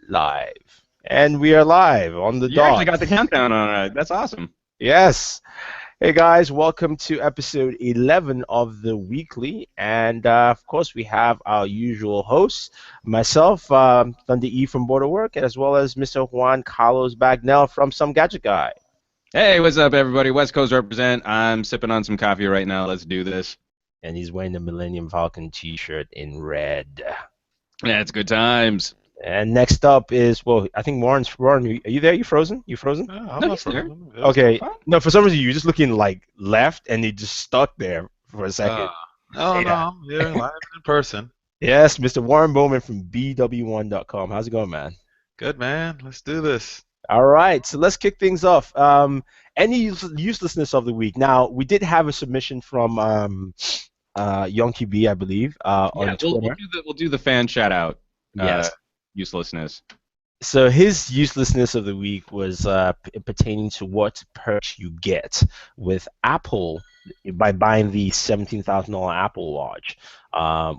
live. And we are live on the You dot. actually got the countdown on it. That's awesome. Yes. Hey guys, welcome to episode 11 of the weekly. And of course, we have our usual hosts, myself, Thunder E from Booredatwork, as well as Mr. Juan Carlos Bagnell from Somegadgetguy. Hey, what's up, everybody? West Coast represent. I'm sipping on some coffee right now. Let's do this. And he's wearing the Millennium Falcon t-shirt in red. Yeah, it's good times. And next up is, well, I think Warren, are you there? You frozen? You frozen? No, I'm No, not he's there. frozen. Okay. No, for some reason you're just looking like left and you just stuck there for a second. No, Yeah. I'm here live in person. Yes, Mr. Warren Bowman from BWone.com. How's it going, man? Good, man. Let's do this. All right, so let's kick things off. Any uselessness of the week. Now, we did have a submission from Yonky B, I believe, on Twitter. We'll do the fan shout out. Yes. Uselessness. So his uselessness of the week was pertaining to what perks you get with Apple by buying the $17,000 Apple Watch,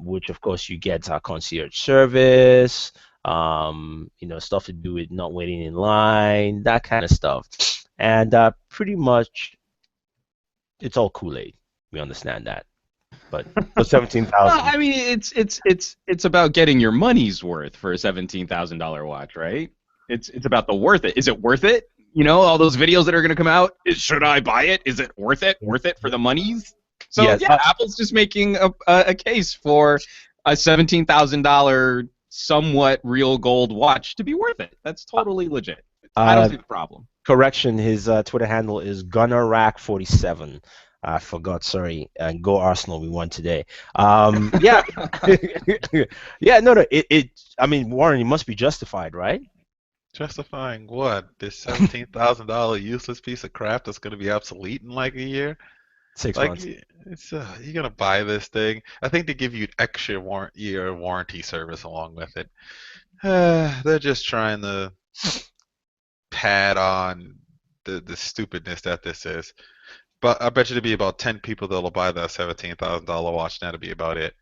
which of course you get concierge service, stuff to do with not waiting in line, that kind of stuff, and pretty much it's all Kool-Aid. We understand that. But for $17,000. Well, I mean, it's about getting your money's worth for a $17,000 watch, right? It's about the worth it. Is it worth it? You know, all those videos that are going to come out. Should I buy it? Is it worth it? Worth it for the monies? So Yes. yeah, Apple's just making a case for a $17,000 somewhat real gold watch to be worth it. That's totally legit. I don't see the problem. Correction, his Twitter handle is GunnerRack47. I forgot, sorry. And go Arsenal, we won today. Yeah. Yeah, no. I mean, Warren, you must be justified, right? Justifying what? This $17,000 useless piece of crap that's going to be obsolete in like a year? 6 Like, months. you're going to buy this thing. I think they give you an extra year warranty service along with it. They're just trying to pad on the stupidness that this is. But I bet you there'll be about 10 people that'll buy that $17,000 watch, and that'll be about it.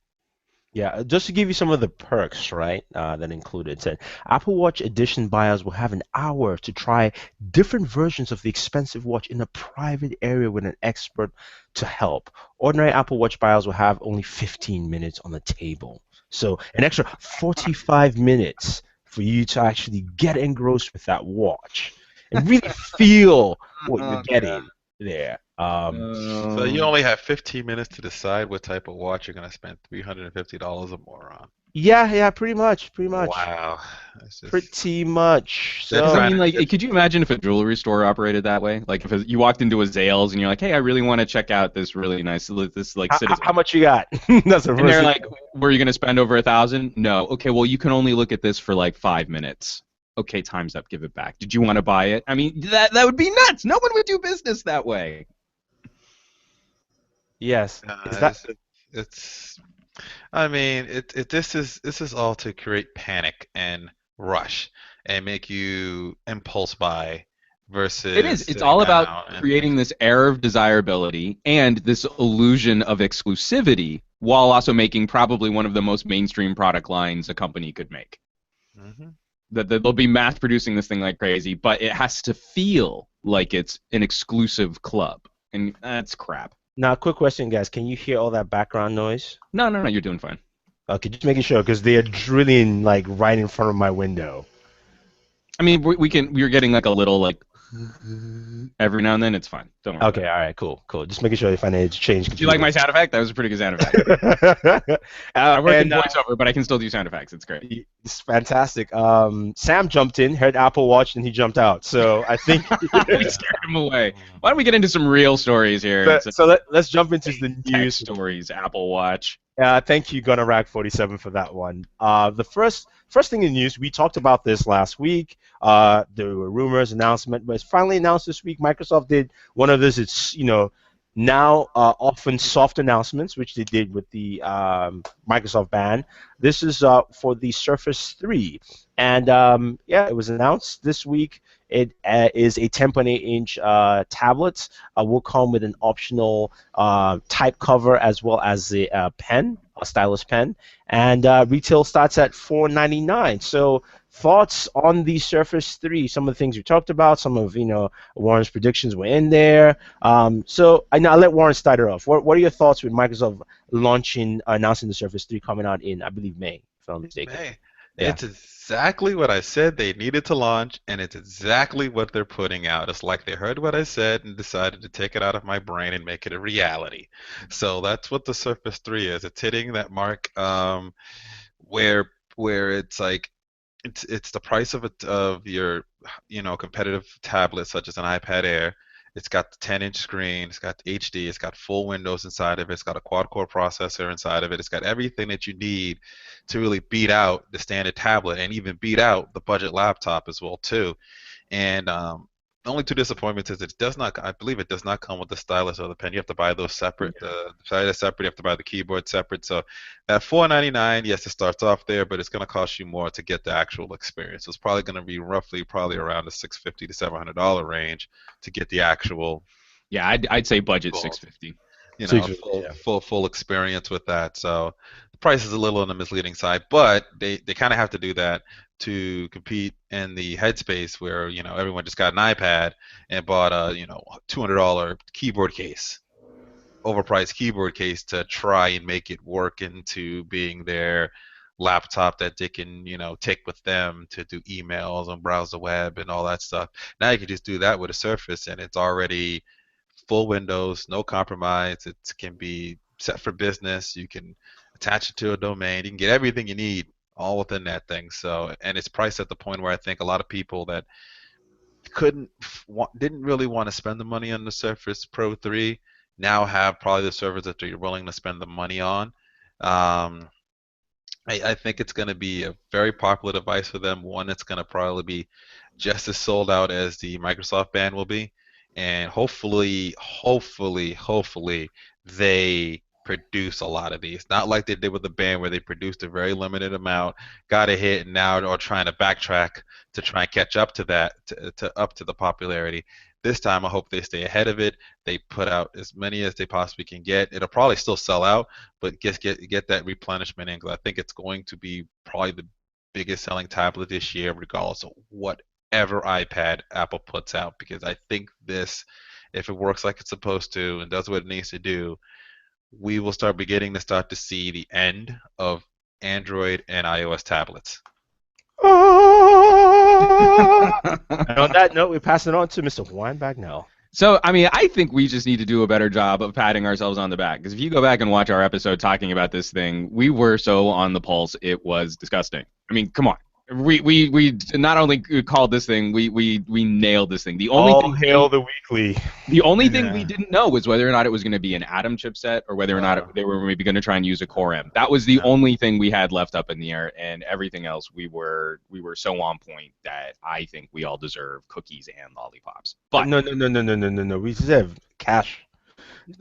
Yeah, just to give you some of the perks, right, that included. Said Apple Watch Edition buyers will have an hour to try different versions of the expensive watch in a private area with an expert to help. Ordinary Apple Watch buyers will have only 15 minutes on the table. So an extra 45 minutes for you to actually get engrossed with that watch and really feel what you're getting there. So you only have 15 minutes to decide what type of watch you're going to spend $350 or more on. Yeah, pretty much. Wow. That's just... Pretty much. So, Because I mean, like, could you imagine if a jewelry store operated that way? Like, if you walked into a Zales and you're like, "Hey, I really want to check out this really nice, Citizen." How much you got? That's the and they're like, "Were you going to spend over $1,000?" No. Okay, well, you can only look at this for like 5 minutes. Okay, time's up. Give it back. Did you want to buy it? I mean, that would be nuts. No one would do business that way. Yes. This is all to create panic and rush and make you impulse buy versus It is. It's all about creating this air of desirability and this illusion of exclusivity while also making probably one of the most mainstream product lines a company could make. Mm-hmm. That they'll be mass producing this thing like crazy, but it has to feel like it's an exclusive club, and that's crap. Now, quick question, guys. Can you hear all that background noise? No, you're doing fine. Okay, just making sure, because they are drilling like right in front of my window. I mean, we're getting like a little like every now and then. It's fine. Don't worry. Okay, all right, cool. Just making sure if I need to change. Do you like my sound effect? That was a pretty good sound effect. I work in voiceover, but I can still do sound effects. It's great. It's fantastic. Sam jumped in, heard Apple Watch, and he jumped out. So I think we scared him away. Why don't we get into some real stories here? So let's jump into the news stories. Apple Watch. Thank you, GunnerRack47, for that one. The first thing in the news, we talked about this last week. There were rumors, announcement, but it's finally announced this week. Microsoft did one of this. It's now often soft announcements, which they did with the Microsoft Band. This is for the Surface 3, and it was announced this week. It is a 10.8-inch tablet. Will come with an optional type cover as well as a pen, a stylus pen, and retail starts at $499. So thoughts on the Surface 3? Some of the things we talked about, some of Warren's predictions were in there. So I'll let Warren start it off. What are your thoughts with Microsoft announcing the Surface 3 coming out in, I believe, May, if I'm not mistaken? Hey, Yeah. it's exactly what I said they needed to launch, and it's exactly what they're putting out. It's like they heard what I said and decided to take it out of my brain and make it a reality. So that's what the Surface 3 is. It's hitting that mark where it's like it's the price of your competitive tablet such as an iPad Air. It's got the 10-inch screen, it's got HD, it's got full Windows inside of it, it's got a quad-core processor inside of it, it's got everything that you need to really beat out the standard tablet and even beat out the budget laptop as well too. And the only two disappointments is I believe it does not come with the stylus or the pen. You have to buy those separate. The stylus separate. You have to buy the keyboard separate. So at $499, yes, it starts off there, but it's going to cost you more to get the actual experience. So it's probably going to be probably around the $650 to $700 range to get the actual. Yeah, I'd say budget $650. Full experience with that. So the price is a little on the misleading side, but they kind of have to do that to compete in the headspace where everyone just got an iPad and bought a $200 keyboard case, overpriced keyboard case to try and make it work into being their laptop that they can take with them to do emails and browse the web and all that stuff. Now you can just do that with a Surface and it's already full Windows, no compromise. It can be set for business. You can attach it to a domain. You can get everything you need all within that thing. So, and it's priced at the point where I think a lot of people that didn't really want to spend the money on the Surface Pro 3 now have probably the Surface that they're willing to spend the money on. I think it's going to be a very popular device for them. One that's going to probably be just as sold out as the Microsoft Band will be. And hopefully, they produce a lot of these. Not like they did with the Band, where they produced a very limited amount, got a hit, and now are trying to backtrack to try and catch up to that, up to the popularity. This time, I hope they stay ahead of it. They put out as many as they possibly can get. It'll probably still sell out, but get that replenishment in, because I think it's going to be probably the biggest selling tablet this year, regardless of whatever iPad Apple puts out, because I think this, if it works like it's supposed to and does what it needs to do, we will start beginning to see the end of Android and iOS tablets. And on that note, we pass it on to Mr. Juan Bagnell. So, I mean, I think we just need to do a better job of patting ourselves on the back. Because if you go back and watch our episode talking about this thing, we were so on the pulse, it was disgusting. I mean, come on. We not only called this thing, we nailed this thing. The only hail the weekly. The only thing we didn't know was whether or not it was going to be an Atom chipset or whether or not they were maybe going to try and use a Core M. That was the only thing we had left up in the air, and everything else we were so on point that I think we all deserve cookies and lollipops. But no. We deserve cash.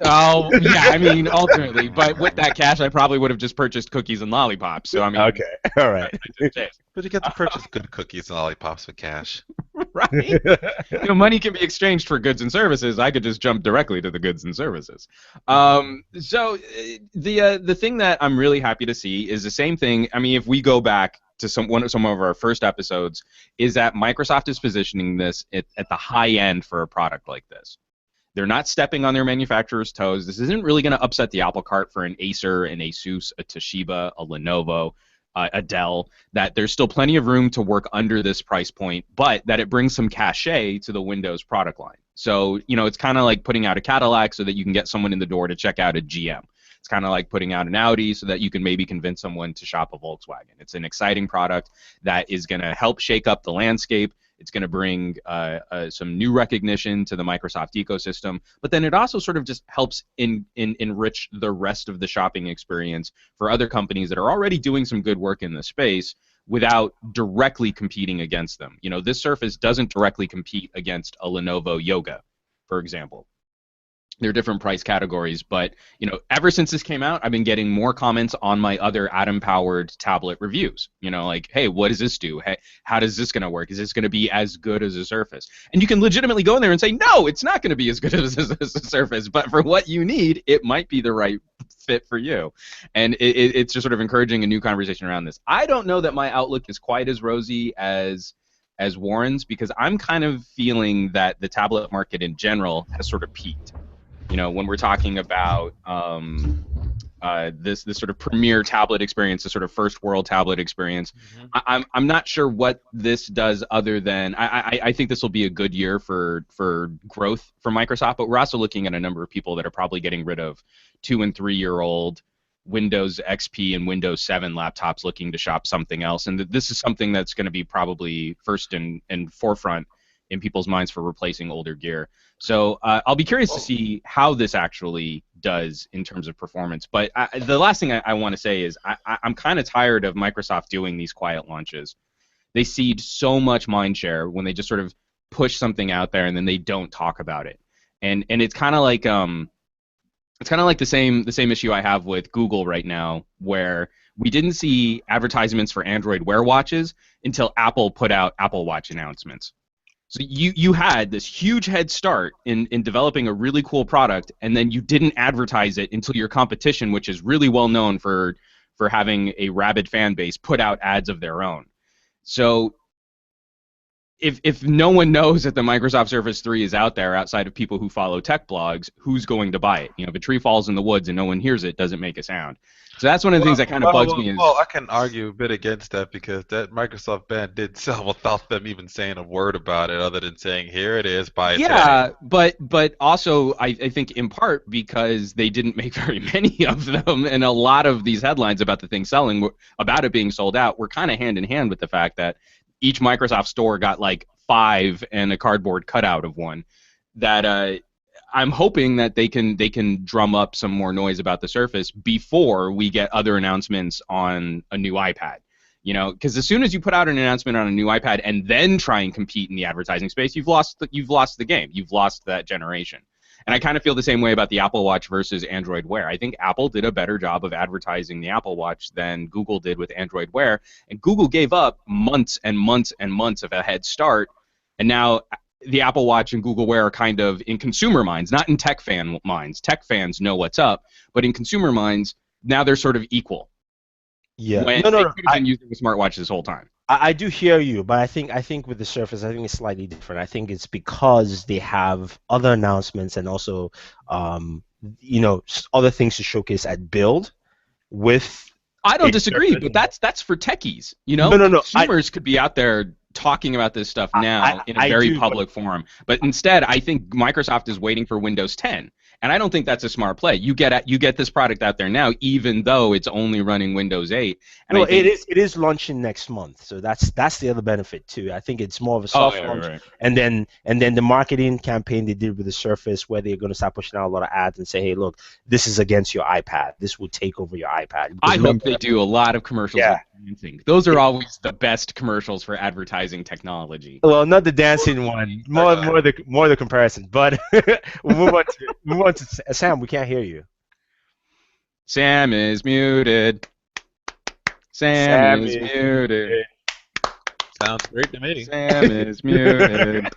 Oh, yeah, I mean, ultimately. But with that cash, I probably would have just purchased cookies and lollipops. So, I mean. Okay, all right. But you get to purchase good cookies and lollipops with cash. Right? Money can be exchanged for goods and services. I could just jump directly to the goods and services. So, the thing that I'm really happy to see is the same thing. I mean, if we go back to some of our first episodes, is that Microsoft is positioning this at the high end for a product like this. They're not stepping on their manufacturer's toes. This isn't really going to upset the apple cart for an Acer, an Asus, a Toshiba, a Lenovo, a Dell, that there's still plenty of room to work under this price point, but that it brings some cachet to the Windows product line. So, it's kind of like putting out a Cadillac so that you can get someone in the door to check out a GM. It's kind of like putting out an Audi so that you can maybe convince someone to shop a Volkswagen. It's an exciting product that is going to help shake up the landscape. It's going to bring some new recognition to the Microsoft ecosystem, but then it also sort of just helps enrich the rest of the shopping experience for other companies that are already doing some good work in the space without directly competing against them. This Surface doesn't directly compete against a Lenovo Yoga, for example. There are different price categories, but you know, ever since this came out, I've been getting more comments on my other Atom-powered tablet reviews. You know, like, hey, what does this do? Hey, how does this going to work? Is this going to be as good as a Surface? And you can legitimately go in there and say, no, it's not going to be as good as a Surface, but for what you need, it might be the right fit for you. And it's just sort of encouraging a new conversation around this. I don't know that my outlook is quite as rosy as Warren's, because I'm kind of feeling that the tablet market in general has sort of peaked. You know, when we're talking about this sort of premier tablet experience, the sort of first world tablet experience, I'm not sure what this does other than I think this will be a good year for growth for Microsoft, but we're also looking at a number of people that are probably getting rid of 2- and 3-year-old Windows XP and Windows 7 laptops looking to shop something else, and this is something that's going to be probably first and forefront in people's minds for replacing older gear. So I'll be curious to see how this actually does in terms of performance. But the last thing I want to say is I'm kind of tired of Microsoft doing these quiet launches. They cede so much mind share when they just sort of push something out there and then they don't talk about it. And it's kind of like the same issue I have with Google right now, where we didn't see advertisements for Android Wear watches until Apple put out Apple Watch announcements. So you had this huge head start in developing a really cool product, and then you didn't advertise it until your competition, which is really well known for having a rabid fan base, put out ads of their own. So if no one knows that the Microsoft Surface 3 is out there outside of people who follow tech blogs, who's going to buy it? You know, if a tree falls in the woods and no one hears it, doesn't make a sound. So that's one of the things that kind of bugs me. Well, I can argue a bit against that, because that Microsoft band did sell without them even saying a word about it, other than saying, here it is, buy it Yeah, today. but also I think in part because they didn't make very many of them, and a lot of these headlines about the thing selling, about it being sold out, were kind of hand in hand with the fact that each Microsoft store got like 5 and a cardboard cutout of one. That I'm hoping that they can drum up some more noise about the Surface before we get other announcements on a new iPad. You know, because as soon as you put out an announcement on a new iPad and then try and compete in the advertising space, you've lost the game. You've lost that generation. And I kind of feel the same way about the Apple Watch versus Android Wear. I think Apple did a better job of advertising the Apple Watch than Google did with Android Wear, and Google gave up months and months and months of a head start, and now the Apple Watch and Google Wear are kind of in consumer minds, not in tech fan minds. Tech fans know what's up, but in consumer minds, now they're sort of equal. Yeah. When No, they could have been using a smartwatch this whole time. I do hear you, but I think with the Surface, I think it's slightly different. I think it's because they have other announcements and also, other things to showcase at Build with. I don't disagree, but that's for techies. You know, No. consumers could be out there talking about this stuff now in a very public forum. But instead, I think Microsoft is waiting for Windows 10. And I don't think that's a smart play. You get this product out there now, even though it's only running Windows 8. And it is launching next month, so that's the other benefit too. I think it's more of a soft launch, right. and then the marketing campaign they did with the Surface, where they're going to start pushing out a lot of ads and say, hey, look, this is against your iPad. This will take over your iPad. I hope they do a lot of commercials. Yeah. Those are always the best commercials for advertising technology. Well, not the dancing one, more the comparison. But we'll move on to Sam. We can't hear you. Sam is muted. Sam is muted. Sounds great to me. Sam is muted.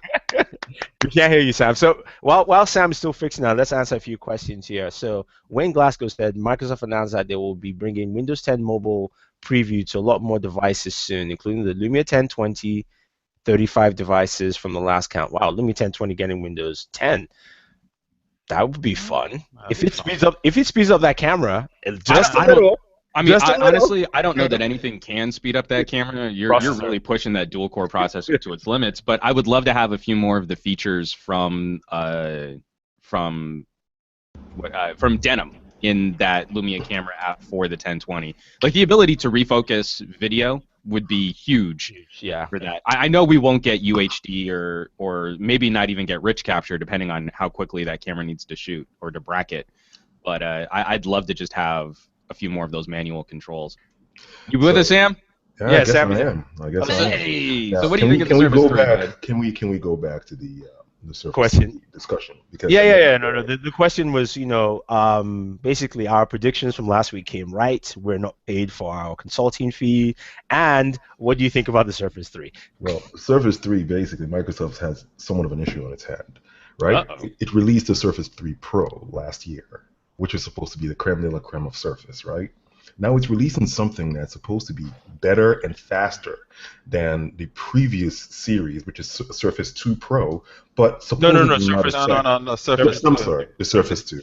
We can't hear you, Sam. So while Sam is still fixing that, let's answer a few questions here. So Wayne Glasgow said Microsoft announced that they will be bringing Windows 10 mobile preview to a lot more devices soon, including the Lumia 1020, 35 devices from the last count. Wow, Lumia 1020 getting Windows 10. That would be fun. If it speeds up that camera, just a little. I mean, honestly, I don't know that anything can speed up that camera. You're really pushing that dual core processor to its limits. But I would love to have a few more of the features from Denim in that Lumia camera app for the 1020. Like the ability to refocus video would be huge. Yeah. For that. I know we won't get UHD or maybe not even get rich capture, depending on how quickly that camera needs to shoot or to bracket. But I'd love to just have a few more of those manual controls. You with us, Sam? Yeah, I guess Sam. I am. I guess. Hey. Yeah. So what do you think of the Surface 3? Can we go back to the the Surface Question. discussion. Because Yeah. No. The question was, basically our predictions from last week came right. We're not paid for our consulting fee. And what do you think about the Surface 3? Well, the Surface 3, basically, Microsoft has somewhat of an issue on its hand, right? Uh-oh. It released the Surface 3 Pro last year, which was supposed to be the creme de la creme of Surface, right? Now it's releasing something that's supposed to be better and faster than the previous series, which is Surface 2 Pro, but supposedly not Surface. as No, Surface. I'm sorry, the Surface 2.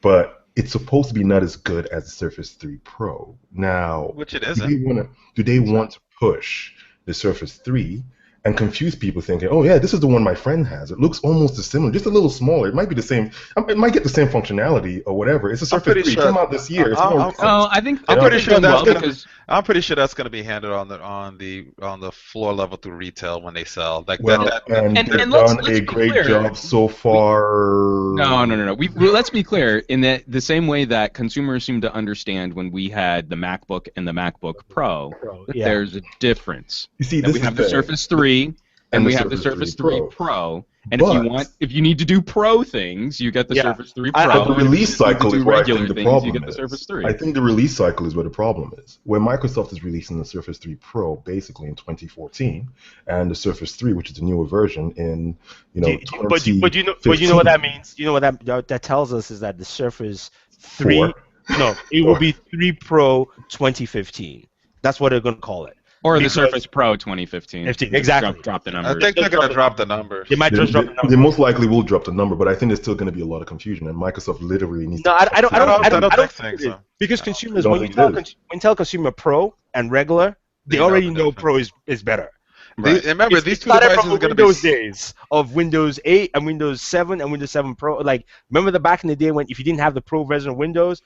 But it's supposed to be not as good as the Surface 3 Pro. Now, Which it do isn't. they want to push the Surface 3 and confuse people thinking, oh yeah, this is the one my friend has. It looks almost as similar, just a little smaller. It might be the same. It might get the same functionality or whatever. It's a Surface 3. It came out this year. It's more recent. I think I'm pretty sure that's well gonna. because I'm pretty sure that's going to be handled on the floor level through retail when they sell. Like Well, and And they've let's done be a great clear. job so far. No. Let's be clear in that the same way that consumers seem to understand when we had the MacBook and the MacBook Pro, that Yeah. there's a difference. You see, That this we is have the thing. Surface 3 and the we have the Surface Surface 3 3 Pro. And But- if you need to do Pro things, you get the Yeah. Surface 3 I- Pro. But the And if you release need to cycle do is where I regular think the things, you problem get the is. Surface 3. I think the release cycle is where the problem is. Where Microsoft is releasing the Surface 3 Pro basically in 2014, and the Surface 3, which is the newer version, in But you know what that means? You know what that tells us is that the Surface 3, 4. it will be 3 Pro 2015. That's what they're going to call it. Or the because- Surface Pro 2015. 15, exactly. Drop the I numbers. think they're going to drop the numbers. They might just drop the They number. most likely will drop the number, but I think there's still going to be a lot of confusion, and Microsoft literally needs No, to. I don't think think so. it is. Because consumers, don't when you think it tell consumer Pro and regular, they They know already the know difference. Pro is better. Right. Remember, It these two started devices from are the going to be. Windows days of Windows 8 and Windows 7 and Windows 7 Pro. Like, remember the back in the day when if you didn't have the Pro version of Windows,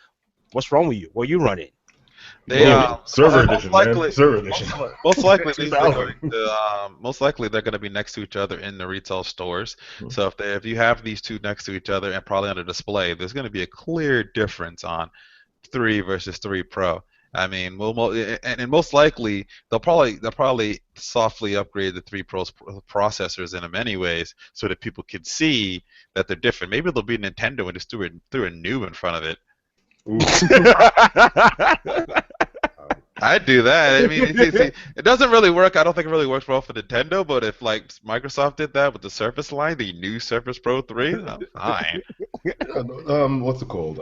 what's wrong with you? What are you running? Server most edition, likely- man. Server edition. Most likely, these are 2000. going to, most likely they're going to be next to each other in the retail stores. Mhm. So if you have these two next to each other and probably on a display, there's going to be a clear difference on 3 versus 3 Pro. I mean, and most likely they'll probably softly upgrade the 3 Pro's processors in many ways so that people can see that they're different. Maybe they'll be Nintendo and just threw a new in front of it. I'd do that. I mean, it doesn't really work. I don't think it really works well for Nintendo. But if like Microsoft did that with the Surface line, the new Surface Pro 3, fine. What's it called?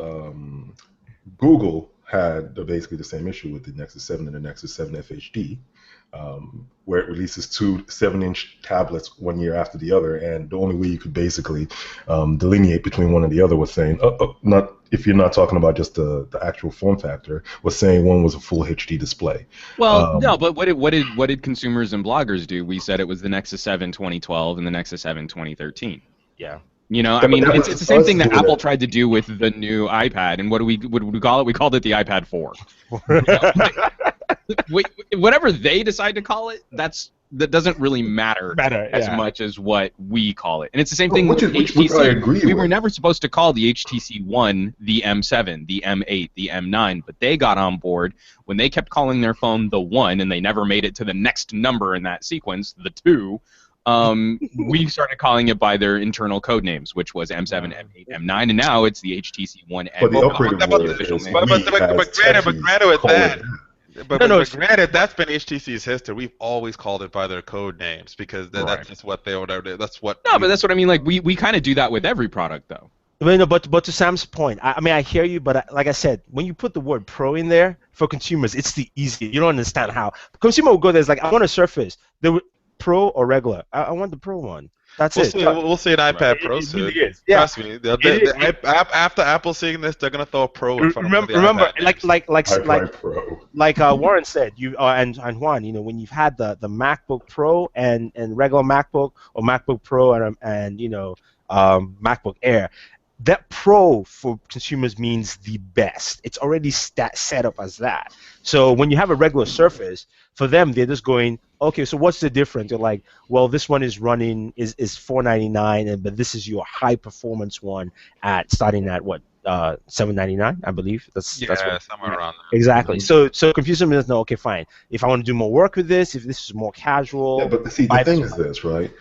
Google had basically the same issue with the Nexus 7 and the Nexus 7 FHD, where it releases two 7-inch tablets one year after the other, and the only way you could basically delineate between one and the other was saying, not if you're not talking about just the actual form factor, was saying one was a full HD display. Well, no, but what did consumers and bloggers do? We said it was the Nexus 7 2012 and the Nexus 7 2013. Yeah. You know, I mean, that it's was the same us thing that doing Apple that. tried to do with the new iPad. And what do we call it? We called it the iPad 4. Whatever they decide to call it, that doesn't really matter as much as what we call it. And it's the same thing with HTC. I agree We with. were never supposed to call the HTC One the M7, the M8, the M9, but they got on board when they kept calling their phone the One, and they never made it to the next number in that sequence, the 2. We started calling it by their internal code names, which was M7, M8, M9, and now it's the HTC One M. But the operative but- word official is name. But we as granted with techies call that, it but granted, that's been HTC's history. We've always called it by their code names because that's just what they ordered. That's what. No, but that's what I mean. Like we kind of do that with every product, though. But to Sam's point, I mean, I hear you, but like I said, when you put the word Pro in there for consumers, it's the easiest. You don't understand how. Consumer will go there, it's like, I want a Surface. They would, Pro or regular? I want the Pro one. That's We'll it. see an iPad Pro It soon. really is. Yeah. Trust me. After Apple seeing this, they're gonna throw a Pro in front of the Remember, iPad names. iPad Pro. like Warren said, you and Juan, you know, when you've had the MacBook Pro and regular MacBook or MacBook Pro and MacBook Air, that Pro for consumers means the best. It's already set up as that. So when you have a regular Surface, for them they're just going, okay, so what's the difference? They're like, well, this one is running is $499, but this is your high performance one starting at what? $799, I believe. That's what, somewhere around there. exactly. So consumers know, okay, fine. If I want to do more work with this, if this is more casual, Yeah, but see, the thing is this, right?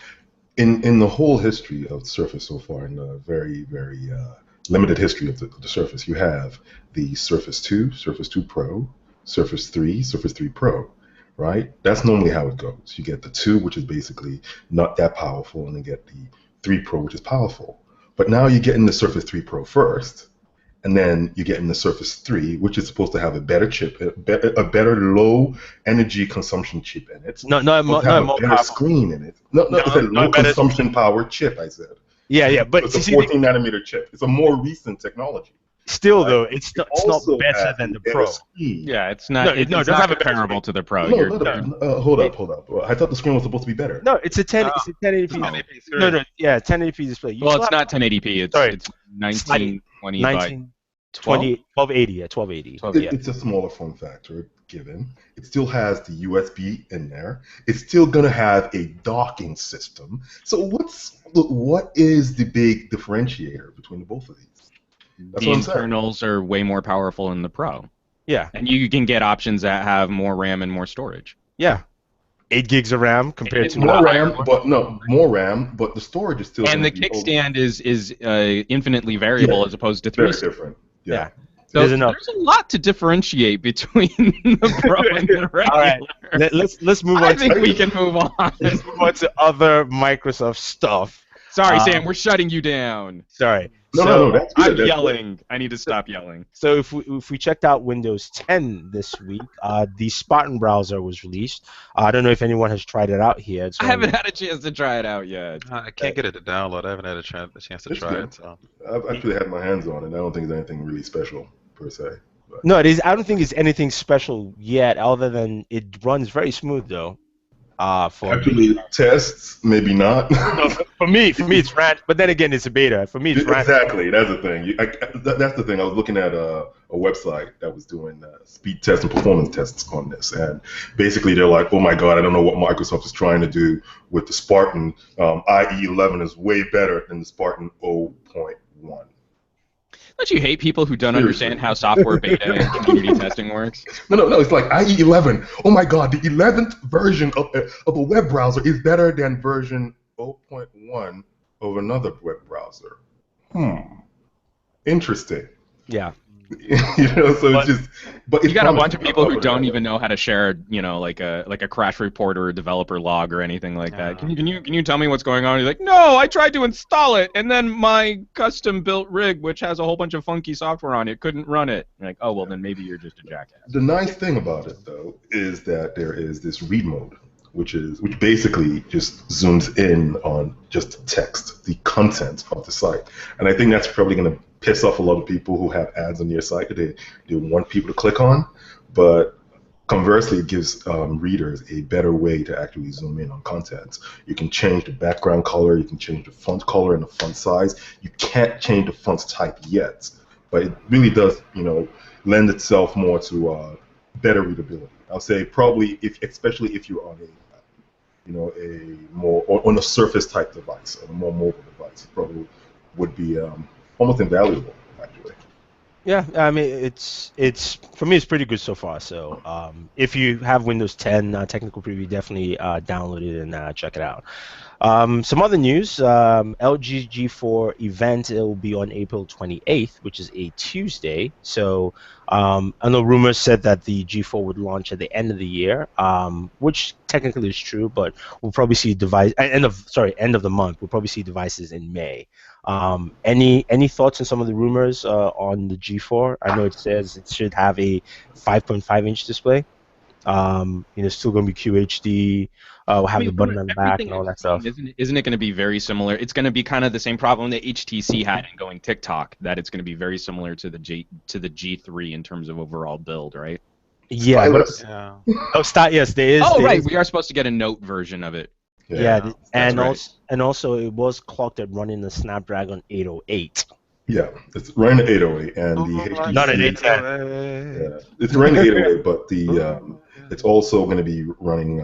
in the whole history of the Surface so far, in the very limited history of the Surface, you have the Surface 2, Surface 2 Pro, Surface 3, Surface 3 Pro, right? That's normally how it goes. You get the 2, which is basically not that powerful, and then get the 3 Pro, which is powerful. But now you're getting the Surface 3 Pro first, and then you're getting the Surface 3, which is supposed to have a better chip, a better low energy consumption chip in it. No, Supposed to have a more better powerful. screen in it. No, I said low better. consumption power chip, I said. Yeah, but It's a 14 nanometer chip. It's a more recent technology. still though, it's not Also better has than the a Pro. better screen. Yeah, it's not. It's doesn't not have a better comparable to the Pro. No, You're- hold up. I thought the screen was supposed to be better. No, it's a 1080p. No. No, yeah, 1080p display. You well, still it's have not 1080p. It's Sorry. it's 1920 by 1920, 1280, yeah, 1280. 12. Yeah. It's a smaller form factor, given. It still has the USB in there. It's still gonna have a docking system. So what is the big differentiator between the both of these? That's The what I'm saying. internals are way more powerful in the Pro, Yeah, and you can get options that have more RAM and more storage. yeah. 8 gigs of RAM compared It's to More higher. RAM, more RAM, but the storage is still. And the gonna be kickstand is infinitely variable Yeah, as opposed to very 3. different. Yeah. So There's enough. there's a lot to differentiate between the Pro and the regular. All right, let's move I on. think we can move on. Let's move on to other Microsoft stuff. Sorry, Sam, we're shutting you down. Sorry. No, that's good. I'm That's yelling. I need to stop yelling. So if we checked out Windows 10 this week, the Spartan browser was released. I don't know if anyone has tried it out here. It's I haven't had a chance to try it out yet. I can't get it to download. I haven't had a chance to It's try good. it. So. I've actually had my hands on it. I don't think there's anything really special per se. But No, it is. I don't think it's anything special yet, other than it runs very smooth though. For actually, tests maybe not. no, for me it's ran. But then again, it's a beta. For me, it's ran. Exactly, that's the thing. That's the thing. I was looking at a website that was doing speed tests and performance tests on this, and basically they're like, "Oh my God, I don't know what Microsoft is trying to do with the Spartan. IE11 is way better than the Spartan 0.1." Don't you hate people who don't Seriously. understand how software beta and community testing works? No. It's like IE11. Oh my God, the 11th version of a web browser is better than version 0.1 of another web browser. Interesting. Yeah. So it's just. But You got a probably bunch of people who not don't covered. even know how to share, like a crash report or a developer log or anything like that. Can you tell me what's going on? You're like, no, I tried to install it, and then my custom built rig, which has a whole bunch of funky software on it, couldn't run it. You're like, oh well, then maybe you're just a jackass. The nice thing about it, though, is that there is this read mode, which basically just zooms in on just the text, the content of the site, and I think that's probably going to piss off a lot of people who have ads on their site that they want people to click on, but conversely, it gives readers a better way to actually zoom in on content. You can change the background color, you can change the font color and the font size. You can't change the font type yet, but it really does, lend itself more to better readability. I'll say probably, especially if you're on a more on a Surface type device, on a more mobile device, it probably would be almost invaluable, actually. Yeah, I mean it's for me it's pretty good so far. So if you have Windows 10 technical preview, definitely download it and check it out. Some other news: LG G4 event. It will be on April 28th, which is a Tuesday. So I know rumors said that the G4 would launch at the end of the year, which technically is true, but we'll probably see end of the month. We'll probably see devices in May. Any thoughts on some of the rumors on the G4? I know it says it should have a 5.5-inch display. Still going to be QHD. We'll have the button on the back and all that stuff. Isn't it going to be very similar? It's going to be kind of the same problem that HTC had in going TikTok. That it's going to be very similar to the G3 in terms of overall build, right? Yeah, but yes, there is. Oh, right. We are supposed to get a Note version of it. Yeah, and right. also it was clocked at running the Snapdragon 808. Yeah, it's running the 808 and the HTC. Not an 810. Yeah, it's running 808, but it's also going to be running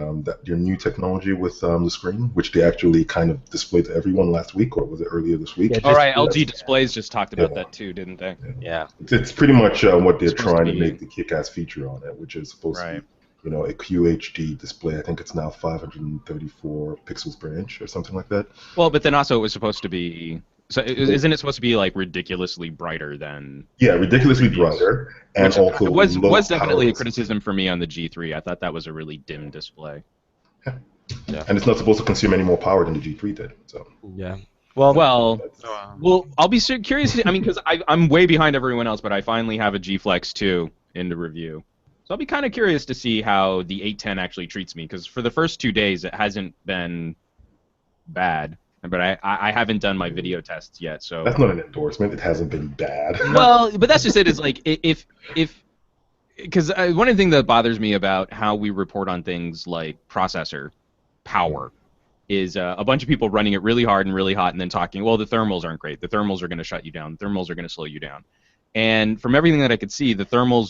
your new technology with the screen, which they actually kind of displayed to everyone last week, or was it earlier this week? Yeah, All right, LG Displays just talked about that too, didn't they? Yeah. It's pretty much what they're It's supposed trying to to be- make the kick-ass feature on it, which is supposed to be you know, a QHD display. I think it's now 534 pixels per inch or something like that. Well, but then also it was supposed to be. So isn't it supposed to be like ridiculously brighter than? Yeah, ridiculously previous? brighter, and Which also was low definitely a power. criticism for me on the G3. I thought that was a really dim display. Yeah. And it's not supposed to consume any more power than the G3 did. So Yeah. Well, Well, I'll be curious. I mean, because I'm way behind everyone else, but I finally have a G Flex 2 in the review. So I'll be kind of curious to see how the 810 actually treats me, because for the first 2 days it hasn't been bad, but I haven't done my video tests yet. So that's not an endorsement. It hasn't been bad. well, but that's just it. Is like if because one of the things that bothers me about how we report on things like processor power is a bunch of people running it really hard and really hot and then talking, well, the thermals aren't great. The thermals are going to shut you down. The thermals are going to slow you down. And from everything that I could see, the thermal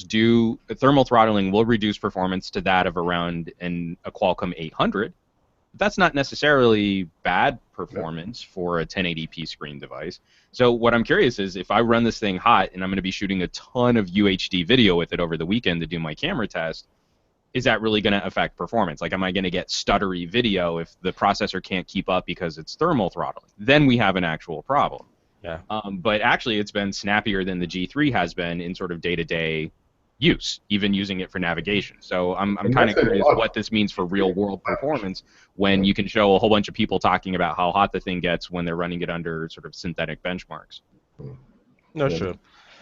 throttling will reduce performance to that of around a Qualcomm 800. That's not necessarily bad performance for a 1080p screen device. So what I'm curious is, if I run this thing hot and I'm going to be shooting a ton of UHD video with it over the weekend to do my camera test, is that really going to affect performance? Like, am I going to get stuttery video if the processor can't keep up because it's thermal throttling? Then we have an actual problem. Yeah. But actually, it's been snappier than the G3 has been in sort of day-to-day use, even using it for navigation. So I'm kind of curious what this means for real-world performance when you can show a whole bunch of people talking about how hot the thing gets when they're running it under sort of synthetic benchmarks. no, sure.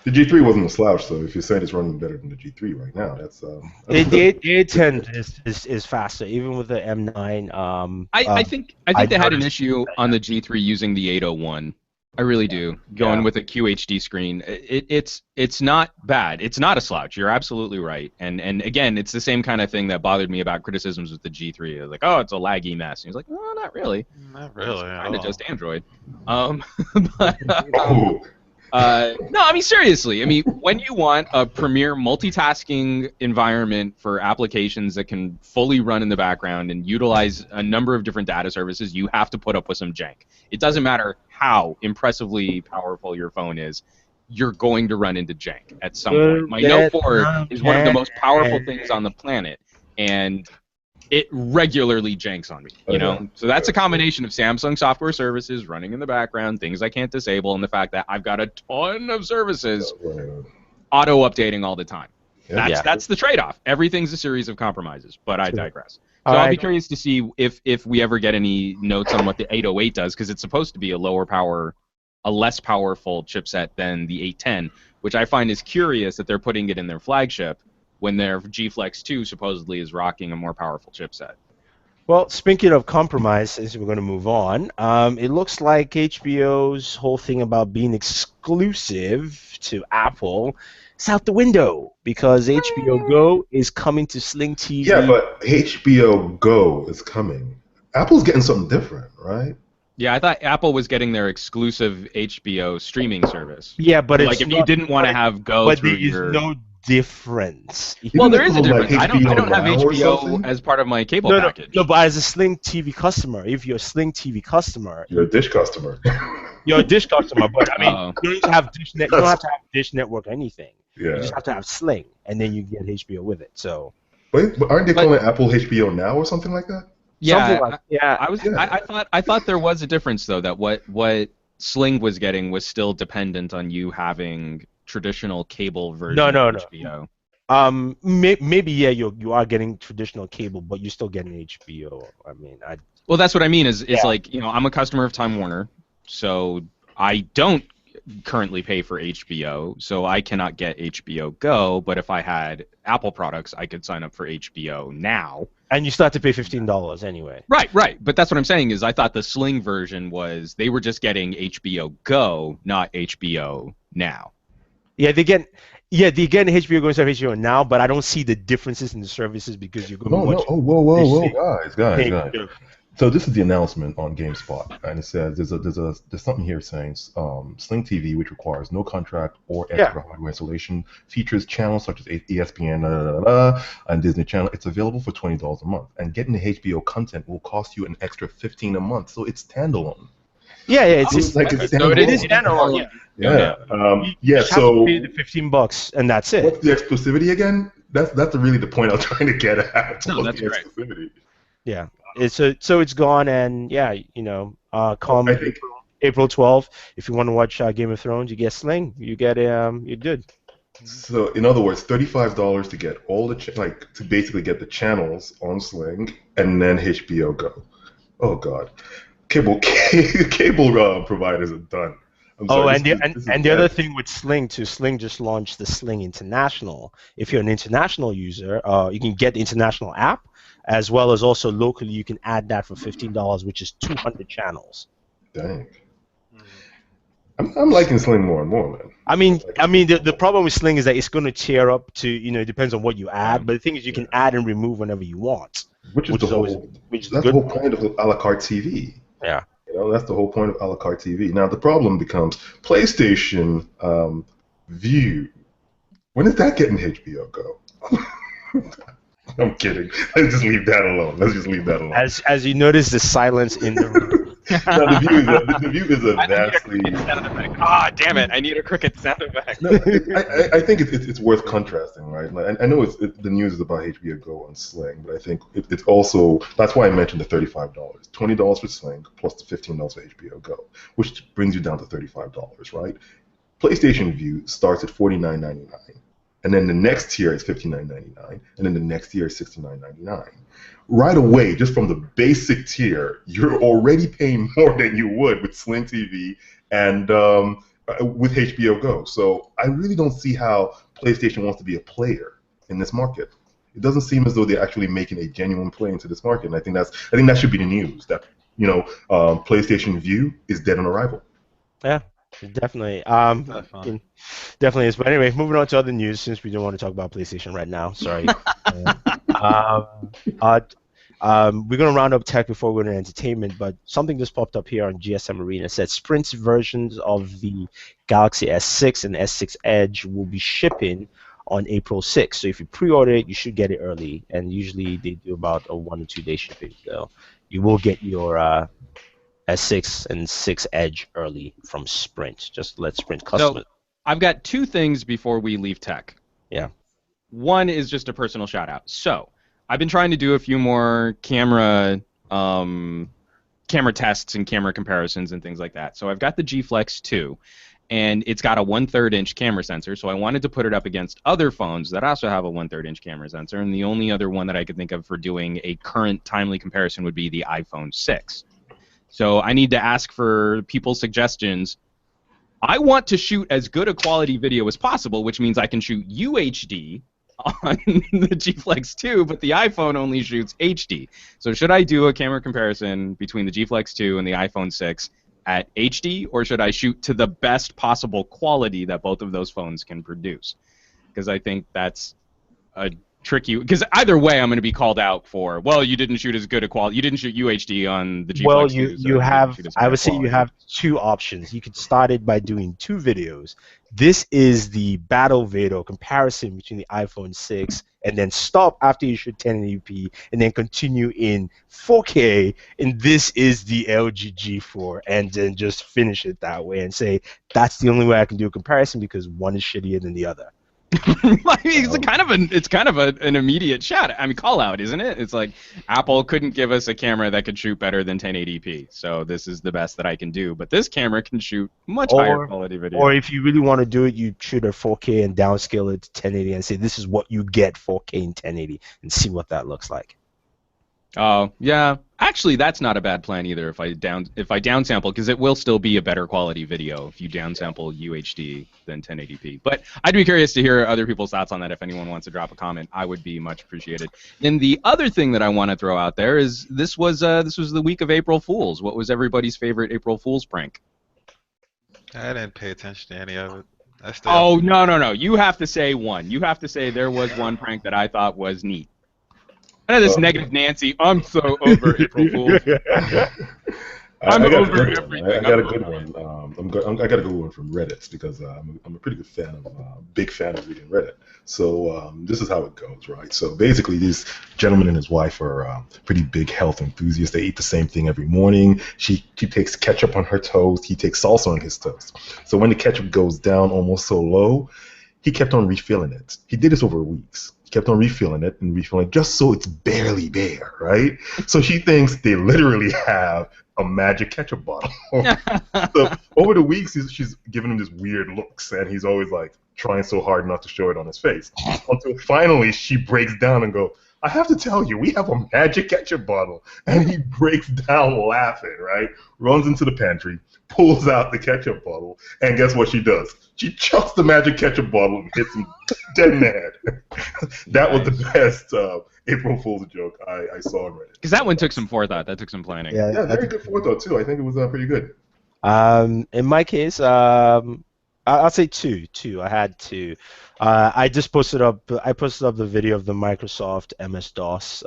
The G3 wasn't a slouch, so if you're saying it's running better than the G3 right now, that's The 810 is faster, even with the M9. I think they had an issue on the G3 using the 801. I really do. Going with a QHD screen, it's not bad. It's not a slouch. You're absolutely right. And again, it's the same kind of thing that bothered me about criticisms with the G3. It was like, oh, it's a laggy mess. And he's like, no, not really. Not really. It's kind of just Android. No, I mean, seriously. I mean, when you want a premier multitasking environment for applications that can fully run in the background and utilize a number of different data services, you have to put up with some jank. It doesn't matter how impressively powerful your phone is, you're going to run into jank at some point. My Note 4 is one of the most powerful things on the planet, and it regularly janks on me, you know? So that's a combination of Samsung software services running in the background, things I can't disable, and the fact that I've got a ton of services auto-updating all the time. That's the trade-off. Everything's a series of compromises, but I digress. So I'll be curious to see if we ever get any notes on what the 808 does, because it's supposed to be a less powerful chipset than the 810, which I find is curious that they're putting it in their flagship when their G Flex 2 supposedly is rocking a more powerful chipset. Well, speaking of compromises, we're going to move on. It looks like HBO's whole thing about being exclusive to Apple is out the window, because HBO Go is coming to Sling TV. Yeah, but HBO Go is coming. Apple's getting something different, right? Yeah, I thought Apple was getting their exclusive HBO streaming service. Yeah, but like, if you didn't want to have Go through your... no difference. Well, there is a difference. I don't have Now or HBO something? as part of my cable package. No, but as a Sling TV customer, if you're a Sling TV customer, You're a Dish customer. you're a Dish customer. But I mean, you don't have Dish you don't have to have Dish Network or anything. Yeah. You just have to have Sling, and then you get HBO with it. So. Wait, but aren't they calling it Apple HBO Now or something like that? Yeah, I thought there was a difference, though, that what Sling was getting was still dependent on you having traditional cable version of HBO. Maybe you are getting traditional cable, but you're still getting HBO. I mean, well, that's what I mean. Is like, you know, I'm a customer of Time Warner, so I don't currently pay for HBO, so I cannot get HBO Go. But if I had Apple products, I could sign up for HBO Now. And you still have to pay $15 anyway. Right. But that's what I'm saying is I thought the Sling version was they were just getting HBO Go, not HBO Now. Yeah, they get HBO Go instead of HBO Now, but I don't see the differences in the services because you're going to watch. Whoa, guys. So this is the announcement on GameSpot, and it says there's something here saying Sling TV, which requires no contract or extra hardware installation, features channels such as ESPN and Disney Channel. It's available for $20 a month, and getting the HBO content will cost you an extra $15 a month. So it's standalone. Yeah, it's standalone. So it is standalone. Yeah. You So have to pay the $15 and that's it. What's the exclusivity again? that's really the point I'm trying to get at. No, that's the right. exclusivity. Yeah. So it's gone, and yeah, come I think April 12th, if you want to watch Game of Thrones, you get Sling. You get you're good. so. In other words, $35 to get all the to basically get the channels on Sling and then HBO Go. Oh God, cable providers are done. I'm Oh, sorry, and this is the other bad. thing with Sling too, Sling just launched the Sling International. If you're an international user, you can get the international app, as well as also locally you can add that for $15, which is 200 channels. Dang. I'm liking Sling more and more, man. I mean, the problem with Sling is that it's going to tear up to, it depends on what you add. Yeah. But the thing is, you can add and remove whenever you want, Which is the always, whole. which is That's the the good whole point of a la carte TV. Yeah. That's the whole point of a la carte TV. Now the problem becomes PlayStation View. When is that getting HBO Go? I'm kidding. Let's just leave that alone. As you notice the silence in the room. Now the view is a I need a vastly. cricket sound effect. Ah, damn it! I need a cricket sound effect. No, I think it's worth contrasting, right? Like, I know the news is about HBO Go on Sling, but I think it's also, that's why I mentioned the $35, $20 for Sling plus the $15 for HBO Go, which brings you down to $35, right? PlayStation View starts at $49.99, and then the next tier is $59.99, and then the next tier is $69.99. Right away, just from the basic tier, you're already paying more than you would with Sling TV and with HBO Go. So I really don't see how PlayStation wants to be a player in this market. It doesn't seem as though they're actually making a genuine play into this market. And I think that should be the news, that PlayStation View is dead on arrival. Yeah, definitely. That's fine. Definitely is. But anyway, moving on to other news, since we don't want to talk about PlayStation right now. Sorry. We're going to round up tech before we go to entertainment, but something just popped up here on GSM Arena. It said Sprint's versions of the Galaxy S6 and S6 Edge will be shipping on April 6th. So if you pre-order it, you should get it early, and usually they do about a 1 or 2 day shipping. So you will get your S6 and 6 Edge early from Sprint. Just let Sprint customers. So I've got two things before we leave tech. Yeah. One is just a personal shout out. So I've been trying to do a few more camera tests and camera comparisons and things like that. So I've got the G Flex 2, and it's got a 1/3 inch camera sensor. So I wanted to put it up against other phones that also have a 1/3 inch camera sensor, and the only other one that I could think of for doing a current timely comparison would be the iPhone 6. So I need to ask for people's suggestions. I want to shoot as good a quality video as possible, which means I can shoot UHD on the G Flex 2, but the iPhone only shoots HD. So should I do a camera comparison between the G Flex 2 and the iPhone 6 at HD, or should I shoot to the best possible quality that both of those phones can produce? Because I think that's a tricky, because either way I'm going to be called out for, well, you didn't shoot as good a quality, you didn't shoot UHD on the G Well, Flex 2. you have, I would say you have two options. You could start it by doing two videos. This is the battle video comparison between the iPhone 6, and then stop after you shoot 1080p, and then continue in 4K, and this is the LG G4, and then just finish it that way and say, that's the only way I can do a comparison because one is shittier than the other. I mean, it's kind of an immediate shout. I mean, call out, isn't it? It's like Apple couldn't give us a camera that could shoot better than 1080p, so this is the best that I can do. But this camera can shoot much higher quality video. Or if you really want to do it, you shoot at 4K and downscale it to 1080 and say this is what you get 4K and 1080 and see what that looks like. Oh, yeah. Actually, that's not a bad plan either. If I downsample, because it will still be a better quality video if you downsample UHD than 1080p. But I'd be curious to hear other people's thoughts on that. If anyone wants to drop a comment, I would be much appreciated. And the other thing that I want to throw out there is this was the week of April Fools. What was everybody's favorite April Fools prank? I didn't pay attention to any of it. Oh, no. You have to say one. You have to say there was one prank that I thought was neat. I know this negative Nancy. I'm so over April Fools. I got a good one. I got a good one from Reddit because I'm a pretty good fan of, big fan of reading Reddit. So this is how it goes, right? So basically, this gentleman and his wife are pretty big health enthusiasts. They eat the same thing every morning. She takes ketchup on her toast. He takes salsa on his toast. So when the ketchup goes down almost so low, he kept on refilling it. He did this over weeks. He kept on refilling it and refilling it just so it's barely there, right? So she thinks they literally have a magic ketchup bottle. So over the weeks, she's giving him this weird looks, and he's always like trying so hard not to show it on his face. Until finally she breaks down and go, I have to tell you, we have a magic ketchup bottle. And he breaks down laughing, right? Runs into the pantry, pulls out the ketchup bottle, and guess what she does? She chucks the magic ketchup bottle and hits him dead in the head. That was the best April Fool's joke I saw on Reddit. Because that one took some forethought. That took some planning. Yeah, very good forethought, too. I think it was pretty good. In my case, I'll say two. I had two. I just posted up. I posted up the video of the Microsoft MS-DOS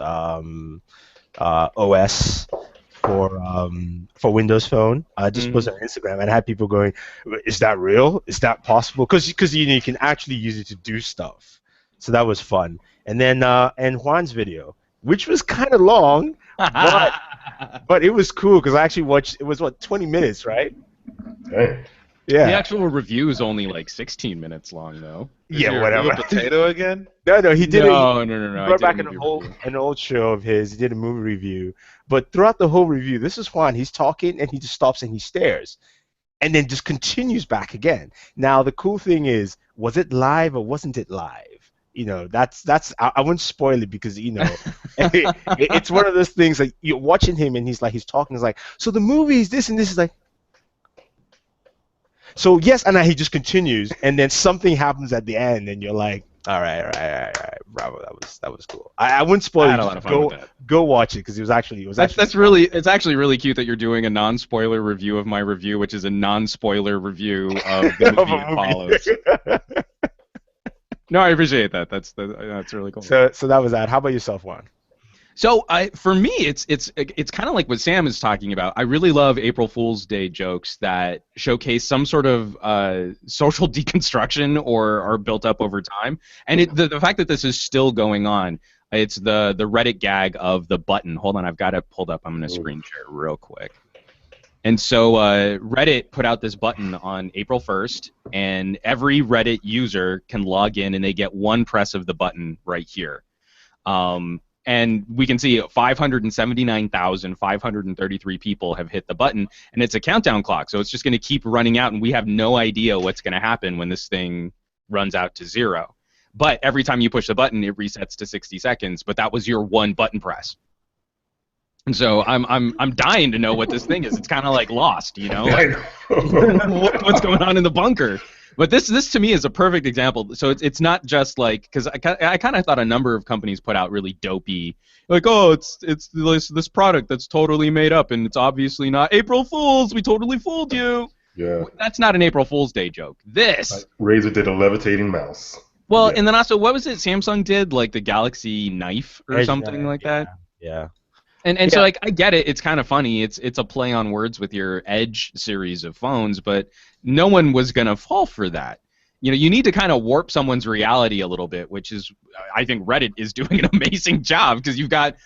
OS for Windows Phone. I just posted on Instagram, and I had people going, "Is that real? Is that possible?" Because you can actually use it to do stuff. So that was fun. And then and Juan's video, which was kind of long, but it was cool because I actually watched. It was 20 minutes, right? Hey. Yeah. The actual review is only like 16 minutes long, though. Yeah, whatever. Potato again? No, he did. No. He brought back an old show of his. He did a movie review, but throughout the whole review, this is Juan. He's talking and he just stops and he stares, and then just continues back again. Now the cool thing is, was it live or wasn't it live? You know, that's. I wouldn't spoil it because it's one of those things like you're watching him and he's talking. He's like, so the movie is this and this is like. So yes, and then he just continues, and then something happens at the end, and you're like, all right, bravo, that was cool. I wouldn't spoil it. I had a lot of fun with that. Go watch it because it's actually it's actually really cute that you're doing a non-spoiler review of my review, which is a non-spoiler review of the movie it follows. No, I appreciate that. That's really cool. So that was that. How about yourself, Juan? So for me, it's kind of like what Sam is talking about. I really love April Fool's Day jokes that showcase some sort of social deconstruction or are built up over time. And the fact that this is still going on, it's the Reddit gag of the button. Hold on, I've got it pulled up. I'm going to screen share real quick. And so Reddit put out this button on April 1st, and every Reddit user can log in, and they get one press of the button right here. And we can see 579,533 people have hit the button, and it's a countdown clock, so it's just going to keep running out, and we have no idea what's going to happen when this thing runs out to 0. But every time you push the button, it resets to 60 seconds, but that was your one button press. And so I'm dying to know what this thing is. It's kind of like Lost, you know? Like, what's going on in the bunker? But this to me is a perfect example. So it's not just like, because I kind of thought a number of companies put out really dopey, like, oh, it's this product that's totally made up and it's obviously not April Fools. We totally fooled you. Yeah. That's not an April Fool's Day joke. This. Razer did a levitating mouse. Well, Yeah. and then also, what was it Samsung did? Like the Galaxy Knife or something like that? Yeah. And so like I get it, it's kind of funny. It's a play on words with your Edge series of phones, but no one was gonna fall for that. You know, you need to kind of warp someone's reality a little bit, which is I think Reddit is doing an amazing job because you've got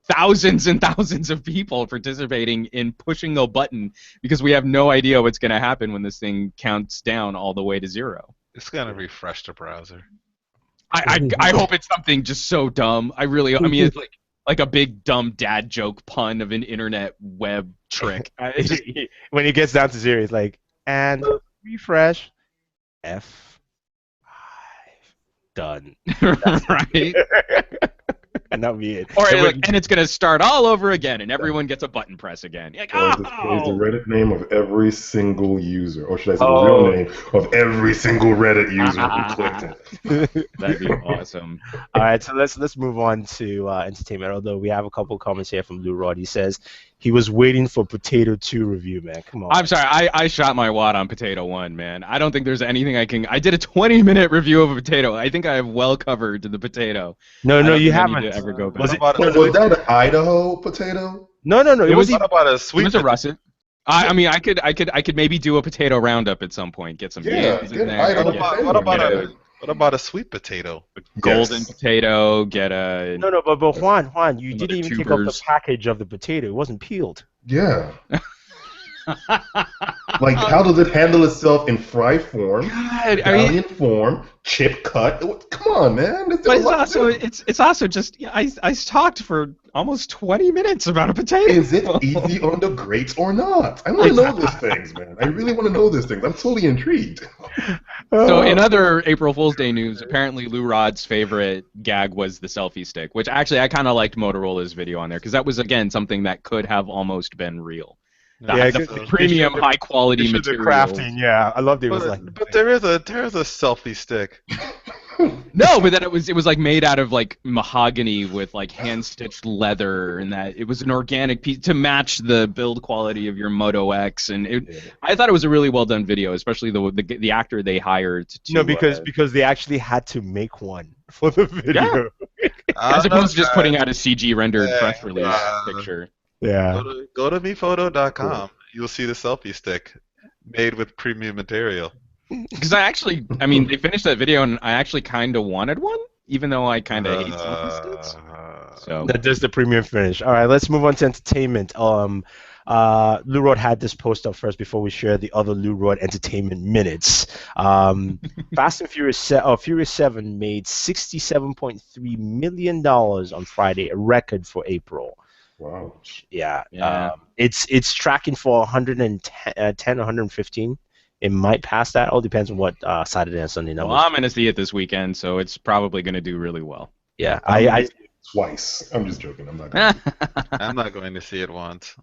thousands and thousands of people participating in pushing a button because we have no idea what's gonna happen when this thing counts down all the way to 0. It's gonna refresh the browser. I hope it's something just so dumb. I mean it's like a big dumb dad joke pun of an internet web trick. When it gets down to 0, it's like, and refresh, F5, done. Right? And that'll be it. Or and it's gonna start all over again, and everyone gets a button press again. You're like, Or is the Reddit name of every single user, or should I say the real name of every single Reddit user who clicked it? That'd be awesome. All right, so let's move on to entertainment. Although we have a couple comments here from Lou Rod. He says he was waiting for Potato 2 review, man. Come on. I'm sorry, I shot my wad on Potato 1, man. I don't think there's anything I did a 20-minute review of a potato. I think I have well covered the potato. No, you haven't. Ever go back. Was that an Idaho potato? No. It was about a sweet? It was a russet. I mean, I could maybe do a potato roundup at some point. Get some beans in there. What about a sweet potato? Golden potato. Get a but Juan, you didn't even take off the tubers. package of the potato. It wasn't peeled. Yeah. Like, how does it handle itself in fry form, God, medallion form, chip cut? Come on, man. but it's also just I talked for almost 20 minutes about a potato. Is it easy on the grates or not? I want to know these things, man. I really want to know these things. I'm totally intrigued. So in other April Fool's Day news, apparently Lou Rod's favorite gag was the selfie stick, which actually I kind of liked Motorola's video on there because that was again something that could have almost been real. The premium, high quality material. The crafting, yeah, I loved it. But there is a selfie stick. No, but then it was like made out of like mahogany with like hand stitched leather, and that it was an organic piece to match the build quality of your Moto X, and I thought it was a really well done video, especially the actor they hired to. Because they actually had to make one for the video, as opposed to just putting out a CG rendered press release picture. Yeah. Go to BWone.com. You'll see the selfie stick made with premium material. Because they finished that video, and I actually kind of wanted one, even though I kind of hate selfie sticks. So that does the premium finish. All right, let's move on to entertainment. Lou Rod had this post up first before we share the other Lou Rod entertainment minutes. Fast and Furious 7 made $67.3 million on Friday, a record for April. Wow. Yeah. It's tracking for 110 or 115. It might pass that. All depends on what Saturday and Sunday numbers. Well, I'm going to see it this weekend, so it's probably going to do really well. Yeah, I twice. I'm just joking. I'm not. I'm not going to see it once.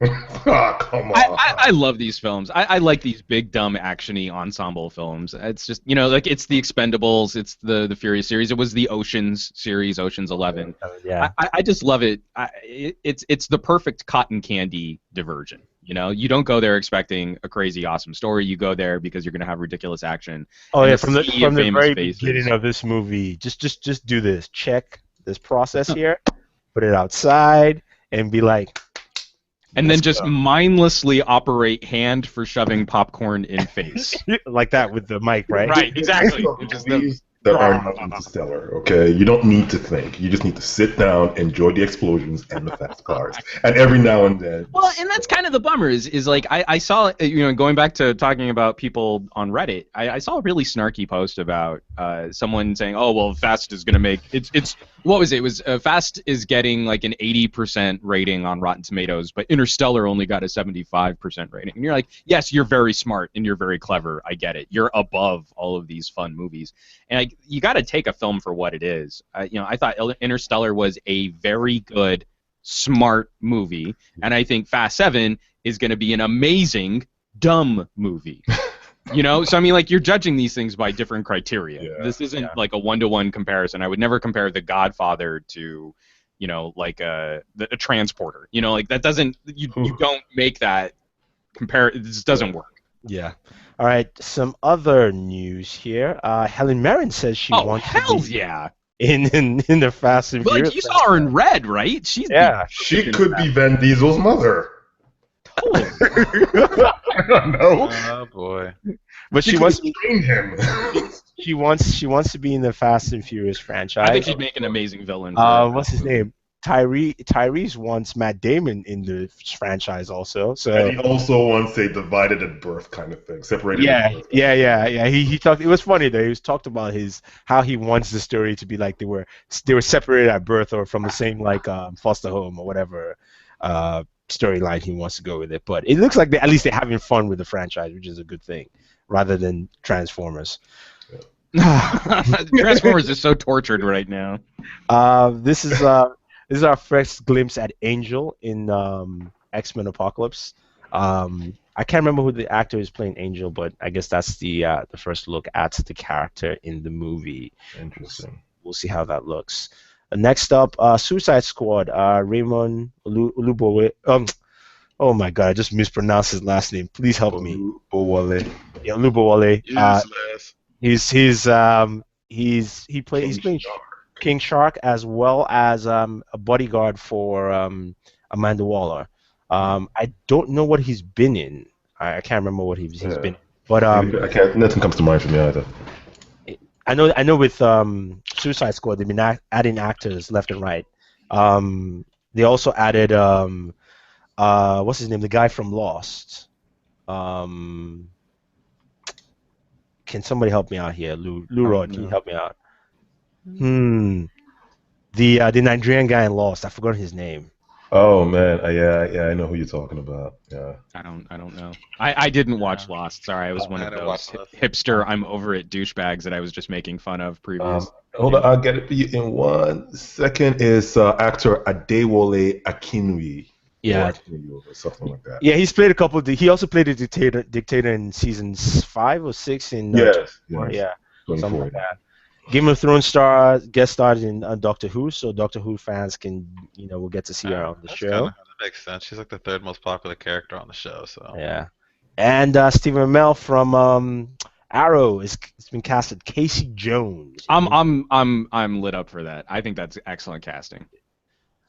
Oh, come on. I love these films. I like these big, dumb, actiony ensemble films. It's just, like it's the Expendables, it's the Furious series. It was the Oceans series, Oceans 11. Yeah. I just love it. It's the perfect cotton candy diversion. You don't go there expecting a crazy, awesome story. You go there because you're going to have ridiculous action. Oh yeah, from the very beginning of this movie, just do this. Check this process here, put it outside, and be like. And then just mindlessly operate hand for shoving popcorn in face. Like that with the mic, right? Right, exactly. That are not interstellar, okay? You don't need to think. You just need to sit down, enjoy the explosions and the fast cars. And every now and then... Well, and that's kind of the bummer is like, I saw, going back to talking about people on Reddit, I saw a really snarky post about someone saying, oh, well, Fast is going to make... What was it? It was Fast is getting like an 80% rating on Rotten Tomatoes, but Interstellar only got a 75% rating. And you're like, yes, you're very smart and you're very clever. I get it. You're above all of these fun movies. And you got to take a film for what it is. I thought Interstellar was a very good, smart movie, and I think Fast 7 is going to be an amazing, dumb movie. So I mean, like, you're judging these things by different criteria. Yeah, this isn't like a one-to-one comparison. I would never compare The Godfather to, like a Transporter. Like that doesn't. You don't make that compare. It just doesn't work. Yeah. All right. Some other news here. Helen Mirren says she wants to be in the Fast and Furious. Like, you saw her in Red, right? She could be Vin Diesel's mother. I don't know. Oh boy. But she wants to train him. She wants to be in the Fast and Furious franchise. I think she'd make an amazing villain. What's his name? Tyrese wants Matt Damon in the franchise also. So and he also wants a divided at birth kind of thing, separated. Yeah. He talked. It was funny though. He talked about how he wants the story to be like they were separated at birth or from the same foster home or whatever storyline he wants to go with it. But it looks like at least they're having fun with the franchise, which is a good thing, rather than Transformers. Transformers is so tortured right now. This is our first glimpse at Angel in X-Men Apocalypse. I can't remember who the actor is playing Angel, but I guess that's the first look at the character in the movie. Interesting. We'll see how that looks. Next up, Suicide Squad. Raymond Olubowale. Oh my God, I just mispronounced his last name. Please help me. Olubowale. Yeah, Olubowale. He's playing King Shark as well as a bodyguard for Amanda Waller. I don't know what he's been in. I can't remember what he's been in. But I can't. Nothing comes to mind for me either. I know with Suicide Squad they've been adding actors left and right. They also added what's his name? The guy from Lost. Um, can somebody help me out here? Lou Rod, can you no. help me out? The Nigerian guy in Lost. I forgot his name. Oh man, yeah, I know who you're talking about. Yeah. I don't know. I didn't watch Lost. Sorry, I was one I of didn't those watch Lost. hipster I'm over it douchebags that I was just making fun of previous. Hold on, I'll get it for you in 1 second. Is actor Adewale Akinwi. Yeah. Or Akinwi or something like that. Yeah, he's played a couple. He also played a dictator in seasons 5 or 6 in Yes. 24, yes. yeah, something 24. like that. Game of Thrones star guest starred in Doctor Who, so Doctor Who fans can, we'll get to see her on the That's show. that makes sense. She's like the third most popular character on the show. So Yeah, and Stephen Amell from Arrow it's been casted Casey Jones. I'm lit up for that. I think that's excellent casting.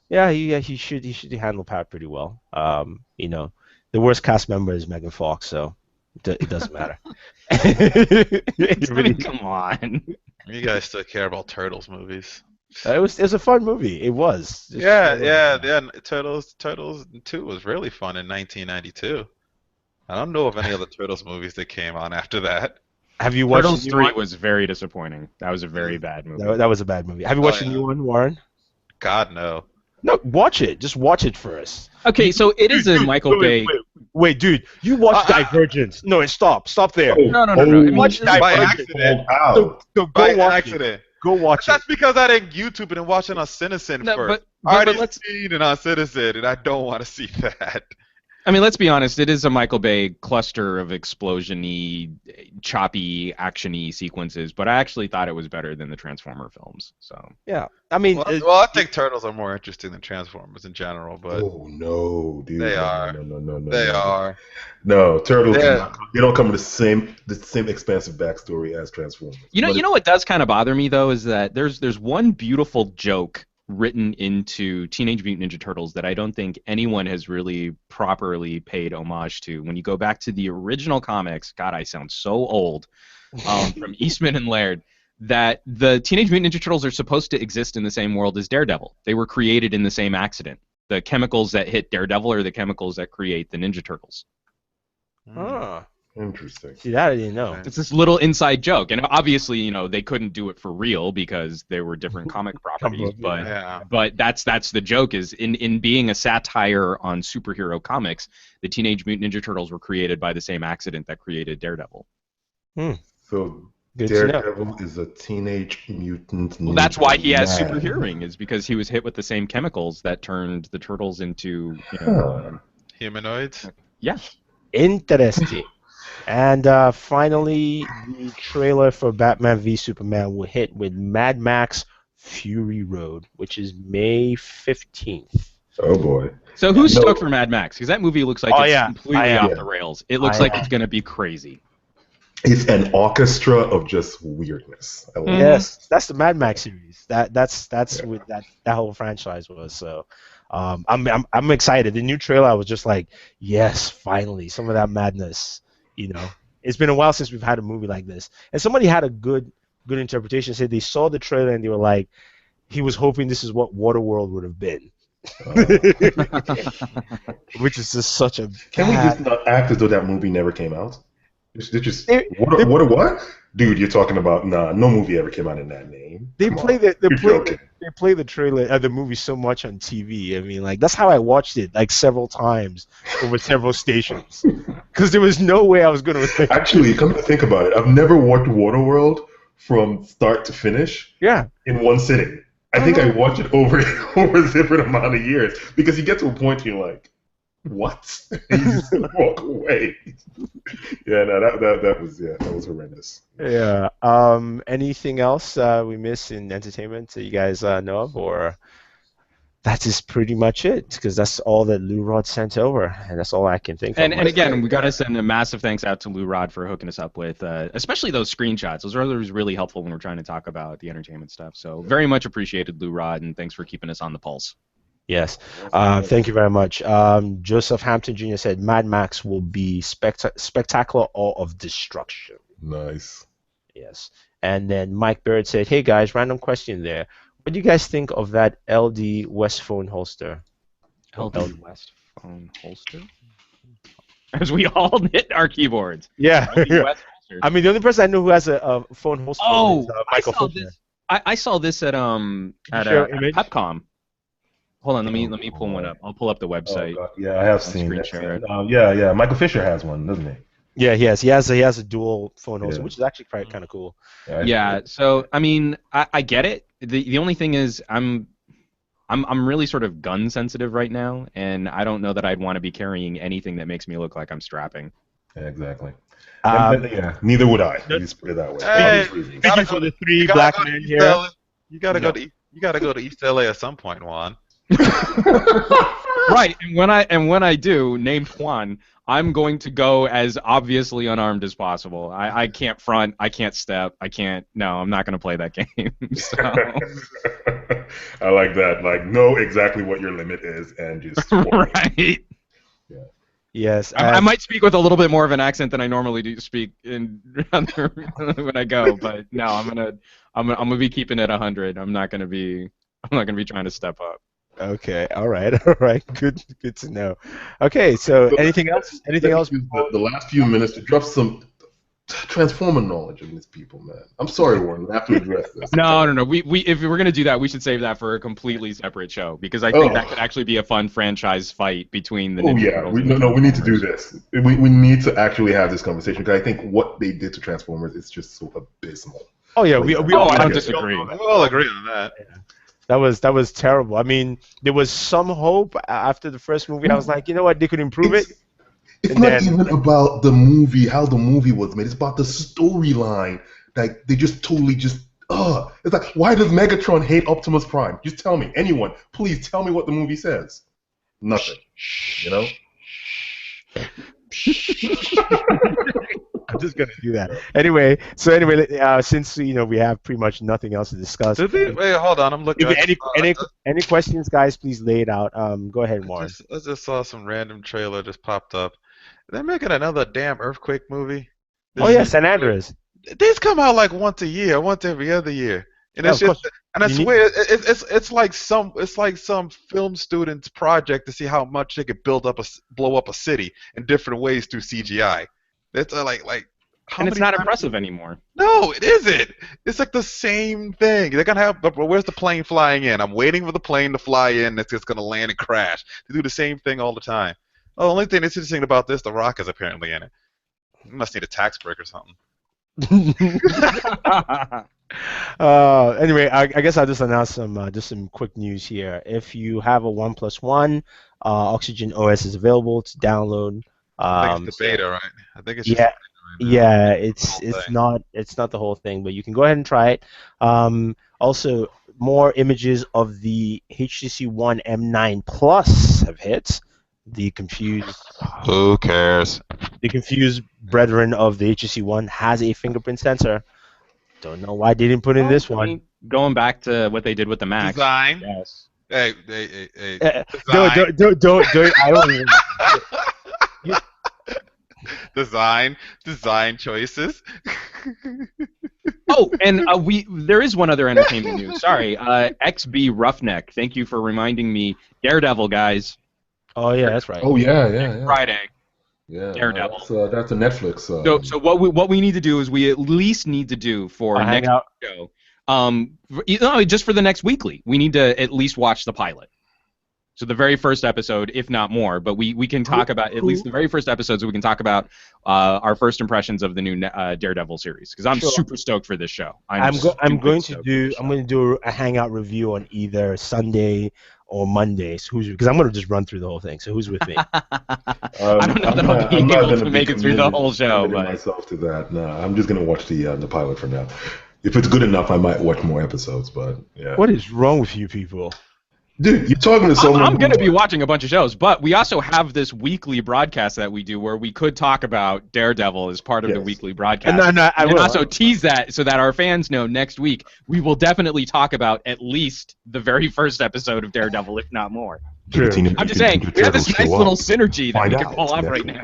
Yeah, he should handle Pat pretty well. The worst cast member is Megan Fox, so it doesn't matter. I mean, come on. you guys still care about Turtles movies? It was a fun movie. It was. Yeah. Turtles 2 was really fun in 1992. I don't know of any other Turtles movies that came on after that. Have you watched Turtles the new 3 one? was very disappointing. That was a very bad movie. That was a bad movie. Have you watched the new one, Warren? God no. No, watch it. Just watch it first. Okay, so it is a Michael Bay. Wait, dude, you watched Divergent. No, stop there. No. I mean, watch By Divergent. accident. So go By watch accident. it. Go watch That's because I didn't YouTube it and watch it on Citizen No, first. but I already let's- seen it on Citizen, and I don't want to see that. I mean, let's be honest. It is a Michael Bay cluster of explosion-y, choppy, action-y sequences, but I actually thought it was better than the Transformer films. So Yeah, I mean, Well, I think Turtles are more interesting than Transformers in general, but Oh no, dude. They No, are. No. they are. No, Turtles. Yeah. They don't come with the same expansive backstory as Transformers. you know what does kind of bother me though is that there's one beautiful joke written into Teenage Mutant Ninja Turtles that I don't think anyone has really properly paid homage to. When you go back to the original comics, God, I sound so old, from Eastman and Laird, that the Teenage Mutant Ninja Turtles are supposed to exist in the same world as Daredevil. They were created in the same accident. The chemicals that hit Daredevil are the chemicals that create the Ninja Turtles. Interesting. See, that I didn't know. It's this little inside joke, and obviously, they couldn't do it for real because they were different comic properties. But Yeah. but that's the joke is in being a satire on superhero comics, the Teenage Mutant Ninja Turtles were created by the same accident that created Daredevil. So Good to know. Daredevil is a teenage mutant. Well, that's why he has man. super hearing, is because he was hit with the same chemicals that turned the turtles into Humanoids. yeah. Interesting. And finally, the trailer for Batman v Superman will hit with Mad Max Fury Road, which is May 15th. Oh boy. So who's No. stoked for Mad Max? Because that movie looks like Oh, it's yeah. completely I am. off the rails. It looks I like am. it's gonna be crazy. It's an orchestra of just weirdness. I love it. Yes, that's the Mad Max series. That's what that whole franchise was. So I'm excited. The new trailer, I was just like, yes, finally, some of that madness. It's been a while since we've had a movie like this. And somebody had a good interpretation. Said they saw the trailer and they were like, he was hoping this is what Waterworld would have been. Which is just such a. Can we just not act as though that movie never came out? What? Dude, you're talking about no movie ever came out in that name. They Come play on. the You're joking. they play the trailer of the movie so much on TV. I mean, like that's how I watched it like several times over several stations because there was no way I was going to. Actually, come to think about it, I've never watched Waterworld from start to finish. Yeah. In one sitting. I think I watched it over a different amount of years because you get to a point where you're like, what? And you just walk away. Yeah, no, that was horrendous. Yeah. Anything else we miss in entertainment that you guys know of, or that is pretty much it? Because that's all that Lou Rod sent over, and that's all I can think of. And again, we got to send a massive thanks out to Lou Rod for hooking us up with, especially those screenshots. Those are always really helpful when we're trying to talk about the entertainment stuff. So very much appreciated, Lou Rod, and thanks for keeping us on the pulse. Yes. Thank you very much. Joseph Hampton Jr. said Mad Max will be spectacular awe of destruction. Nice. Yes. And then Mike Barrett said, hey guys, random question there. What do you guys think of that LD West phone holster? LD West phone holster? as we all hit our keyboards. Yeah. BWS holster. I mean, the only person I know who has a phone holster is Michael Fisher. I saw this at Image? Pepcom. Hold on, let me pull one up. I'll pull up the website. Oh, God. Yeah, I have seen screen that. share it. Yeah. Michael Fisher has one, doesn't he? Yeah, he has. He has a dual phone holster, Yeah. which is actually kind of cool. Yeah. So I mean, I get it. The only thing is, I'm really sort of gun sensitive right now, and I don't know that I'd want to be carrying anything that makes me look like I'm strapping. Yeah, exactly. Yeah, neither would I. Let's put it that way. Hey, Thank you for the three black men here. You gotta go to East LA at some point, Juan. Right, and when I do, named Juan, I'm going to go as obviously unarmed as possible. I can't front, I can't step, no, I'm not going to play that game. So. I like that. Like, know exactly what your limit is and just... Right. Yeah. Yes. I might speak with a little bit more of an accent than I normally do speak when I go, but no, I'm gonna be keeping it 100. I'm not gonna be trying to step up. Okay. All right. Good to know. Okay. So, anything else? Anything else? The last few minutes to drop some Transformer knowledge in these people, man. I'm sorry, Warren. We have to address this. No. We if we're gonna do that, we should save that for a completely separate show because I think that could actually be a fun franchise fight between the. We need to do this. We need to actually have this conversation because I think what they did to Transformers is just so abysmal. Oh yeah, we all I don't disagree. We all agree on that. Yeah. That was terrible. I mean, there was some hope after the first movie. I was like, you know what, they could improve it. It's not even about the movie, how the movie was made. It's about the storyline. Like they just totally just It's like, why does Megatron hate Optimus Prime? Just tell me, anyone, please tell me what the movie says. Nothing. You know. I'm just gonna do that anyway. Since we have pretty much nothing else to discuss. Wait, hold on. I'm looking. Any questions, guys? Please lay it out. Go ahead, Warren. I just saw some random trailer just popped up. They're making another damn earthquake movie. San Andreas. These come out like once a year, once every other year, and it's just. And I swear, it's like some film student's project to see how much they could blow up a city in different ways through CGI. It's and it's not impressive anymore. No, it isn't. It's like the same thing. They're gonna have, but where's the plane flying in? I'm waiting for the plane to fly in. It's just gonna land and crash. They do the same thing all the time. Oh, the only thing that's interesting about this, The Rock is apparently in it. You must need a tax break or something. Anyway, I guess I'll just announce some quick news here. If you have a OnePlus Oxygen OS is available to download. I think it's the beta, right? I think it's just it's not the whole thing, but you can go ahead and try it. Also, more images of the HTC One M9 Plus have hit. Who cares? The confused brethren of the HTC One has a fingerprint sensor. Don't know why they didn't put in this one. I mean, going back to what they did with the Max. Design. Yes. Hey. Don't. I don't even. Design choices. Oh, and there is one other entertainment news. Sorry, XB Roughneck. Thank you for reminding me. Daredevil, guys. Oh yeah, that's right. Oh yeah. Friday. Yeah. Daredevil. That's a Netflix. So what we need to do is we at least need to do for next show. Just for the next weekly, we need to at least watch the pilot. So the very first episode, if not more, but we can talk about at least the very first episode, so we can talk about our first impressions of the new Daredevil series. Because I'm super stoked for this show. I'm going to do a hangout review on either Sunday or Monday. So because I'm going to just run through the whole thing. So who's with me? I don't know that I'll be able to make it through the whole show. But myself to that. No, I'm just going to watch the pilot for now. If it's good enough, I might watch more episodes. But yeah. What is wrong with you people? Dude, you're talking to someone. I'm going to be watching a bunch of shows, but we also have this weekly broadcast that we do where we could talk about Daredevil as part of the weekly broadcast. I will also tease that so that our fans know next week we will definitely talk about at least the very first episode of Daredevil, if not more. True. I'm just saying, we have this nice little synergy that we can pull off right now.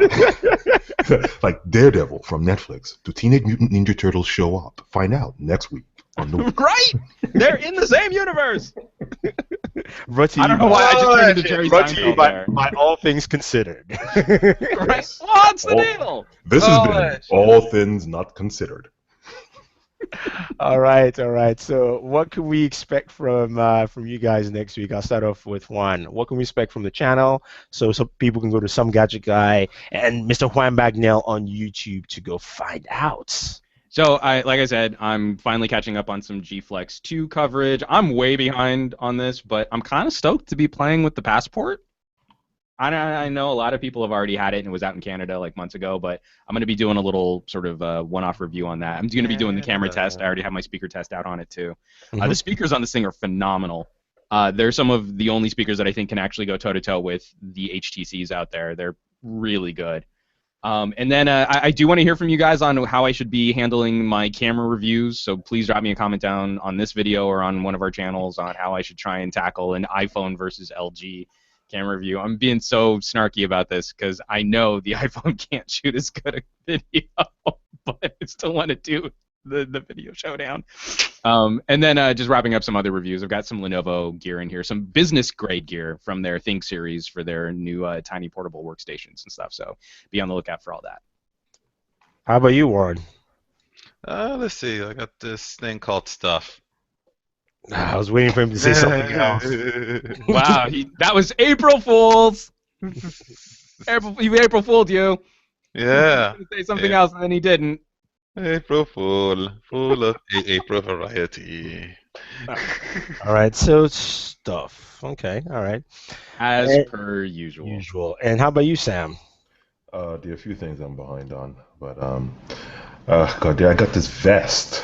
Like Daredevil from Netflix. Do Teenage Mutant Ninja Turtles show up? Find out next week. Oh, no. Right? They're in the same universe. Brought to I you don't know why I just turned into Jerry brought to you Seinfeld by, there. by all things considered. Right? Yes. What's the All- deal? This has Oh, been that shit. All Things Not Considered. All right, all right. So, what can we expect from you guys next week? I'll start off with Juan. What can we expect from the channel? So, some people can go to Some Gadget Guy and Mr. Juan Bagnell on YouTube to go find out. So, like I said, I'm finally catching up on some G-Flex 2 coverage. I'm way behind on this, but I'm kind of stoked to be playing with the Passport. I know a lot of people have already had it and it was out in Canada like months ago, but I'm going to be doing a little sort of one-off review on that. I'm going to be doing the camera test. I already have my speaker test out on it too. The speakers on this thing are phenomenal. They're some of the only speakers that I think can actually go toe-to-toe with the HTCs out there. They're really good. And then I do want to hear from you guys on how I should be handling my camera reviews. So please drop me a comment down on this video or on one of our channels on how I should try and tackle an iPhone versus LG camera review. I'm being so snarky about this because I know the iPhone can't shoot as good a video, but I still want to do the video showdown. And then just wrapping up some other reviews. I've got some Lenovo gear in here, some business grade gear from their Think series for their new tiny portable workstations and stuff. So be on the lookout for all that. How about you, Warren? Let's see. I got this thing called Stuff. I was waiting for him to say something else. Wow, that was April Fool's. He April Fooled you. Yeah. He was gonna say something else, and then he didn't. April Fool. Full of April variety. All right, so Stuff. Okay, all right. As per usual. Usual. And how about you, Sam? There are a few things I'm behind on, but God, I got this vest.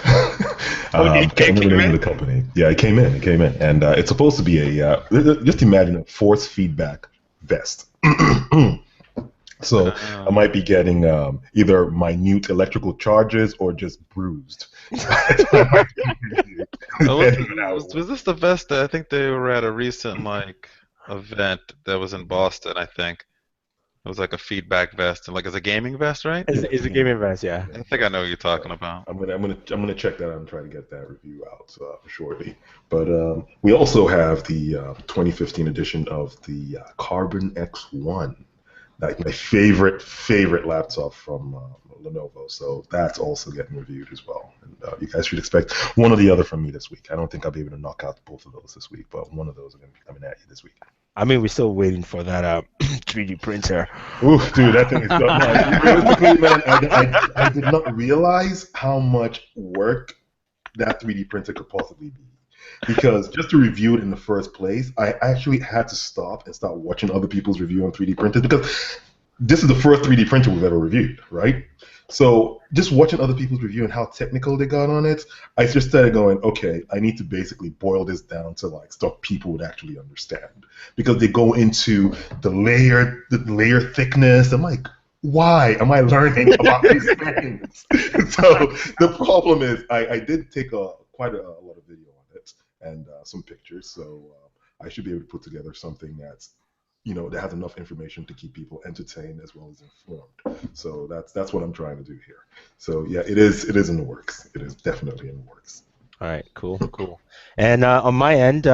it Can't remember the came name in? of the company. Yeah, it came in, and it's supposed to be a just imagine a force feedback vest. So I might be getting either minute electrical charges or just bruised. Was this the vest? I think they were at a recent event that was in Boston. I think it was like a feedback vest and it's a gaming vest, right? Is a gaming vest, yeah. I think I know what you're talking about. I'm gonna check that out and try to get that review out shortly. But we also have the 2015 edition of the Carbon X1, like my favorite laptop from Lenovo. So that's also getting reviewed as well. And you guys should expect one or the other from me this week. I don't think I'll be able to knock out both of those this week, but one of those are going to be coming at you this week. I mean, we're still waiting for that 3D printer. Oof, dude, that thing is so nice. Realistically, man, I did not realize how much work that 3D printer could possibly be. Because just to review it in the first place, I actually had to stop and start watching other people's review on 3D printers because this is the first 3D printer we've ever reviewed, right? So just watching other people's review and how technical they got on it, I just started going, okay, I need to basically boil this down to stuff people would actually understand, because they go into the layer thickness. I'm like, why am I learning about these things? So the problem is, I did take quite a lot of video on it and some pictures, so I should be able to put together something that's that has enough information to keep people entertained as well as informed. So that's what I'm trying to do here. So yeah, it is in the works. It is definitely in the works. All right, cool. And on my end,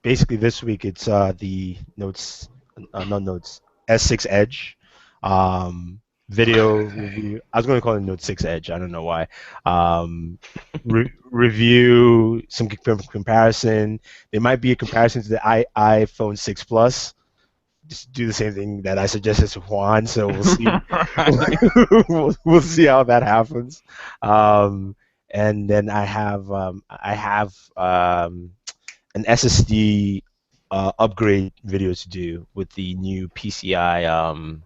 basically this week it's the S6 Edge video review. I was going to call it Note 6 Edge. I don't know why. Review, some comparison. There might be a comparison to the iPhone 6 Plus. Just do the same thing that I suggested to Juan. So we'll see. we'll see how that happens. And then I have an SSD upgrade video to do with the new PCI.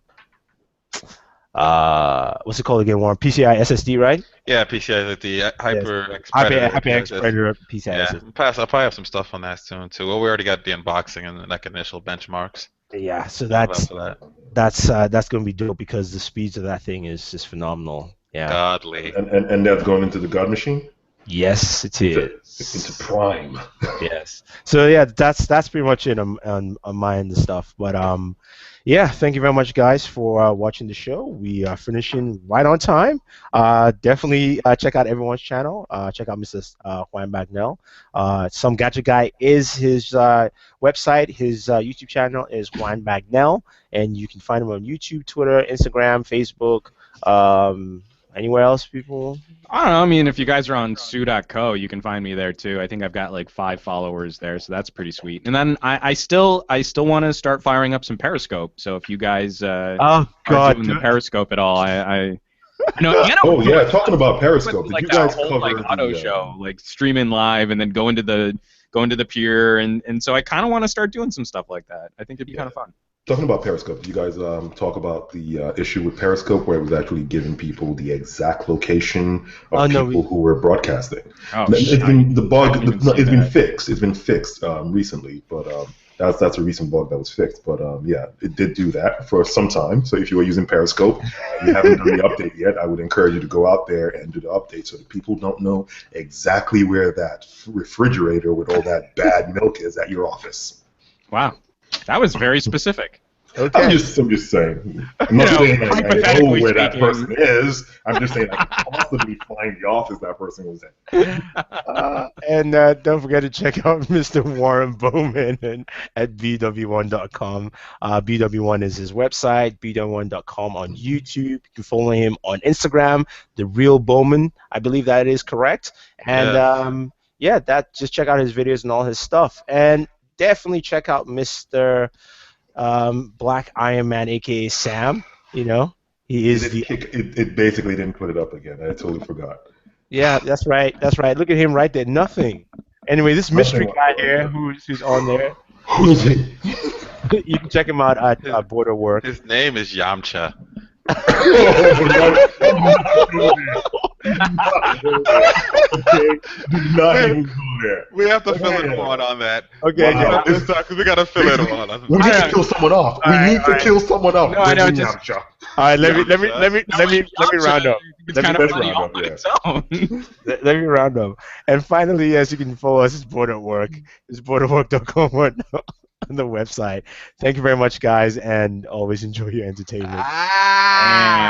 What's it called again, Warren? PCI SSD, right? Yeah, PCI, the HyperX Predator PCI SSD. I'll probably have some stuff on that soon too. Well, we already got the unboxing and initial benchmarks. Yeah, so that's going to be dope because the speeds of that thing is just phenomenal. Yeah. Godly. And that's going into the God machine? Yes, it Into is. prime. Yes. So yeah, that's pretty much it on my end of stuff. But yeah, thank you very much, guys, for watching the show. We are finishing right on time. Definitely check out everyone's channel. Check out Mr. Juan Bagnell. Some Gadget Guy is his website. His YouTube channel is Juan Bagnell, and you can find him on YouTube, Twitter, Instagram, Facebook. Anywhere else, people? I don't know. I mean, if you guys are on SO2E11, you can find me there too. I think I've got like 5 followers there, so that's pretty sweet. And then I still want to start firing up some Periscope. So if you guys Oh are God, doing the Periscope at all, I know. Oh yeah, talking about Periscope. Did like you that guys whole cover like auto the? show, like streaming live and then go into the pier, and so I kind of want to start doing some stuff like that. I think it'd be kind of fun. Talking about Periscope, did you guys talk about the issue with Periscope where it was actually giving people the exact location of people who were broadcasting? Oh, it's been the bug. I didn't even It's see been that. fixed. It's been fixed recently, but that's a recent bug that was fixed. But yeah, it did do that for some time. So if you were using Periscope and you haven't done the update yet, I would encourage you to go out there and do the update so that people don't know exactly where that refrigerator with all that bad milk is at your office. Wow, that was very specific. Okay. I'm just saying. I'm not saying like, I know where that person is. I'm just saying I can possibly find the office that person was in. And don't forget to check out Mr. Warren Bowman at BWone.com. BWone is his website, BWone.com on YouTube. You can follow him on Instagram, The Real Bowman. I believe that is correct. And yeah, just check out his videos and all his stuff. And definitely check out Mr. Black Iron Man, aka Sam. You know, he is it basically didn't put it up again. I totally forgot. Yeah, that's right. That's right. Look at him right there. Nothing. Anyway, this mystery guy here who's on there. Who is he? You can check him out at Border Work. His name is Yamcha. We have to fill in one on that. Okay, wow. This time, because we got to fill in one on We need to kill someone off. We need to kill someone off. No, I know. Yamcha. All right, let me round up. It's kind of funny all on its own. Let me round up. And finally, yes, you can follow us. It's Booredatwork. It's Booredatwork.com on the website. Thank you very much, guys, and always enjoy your entertainment. Ah.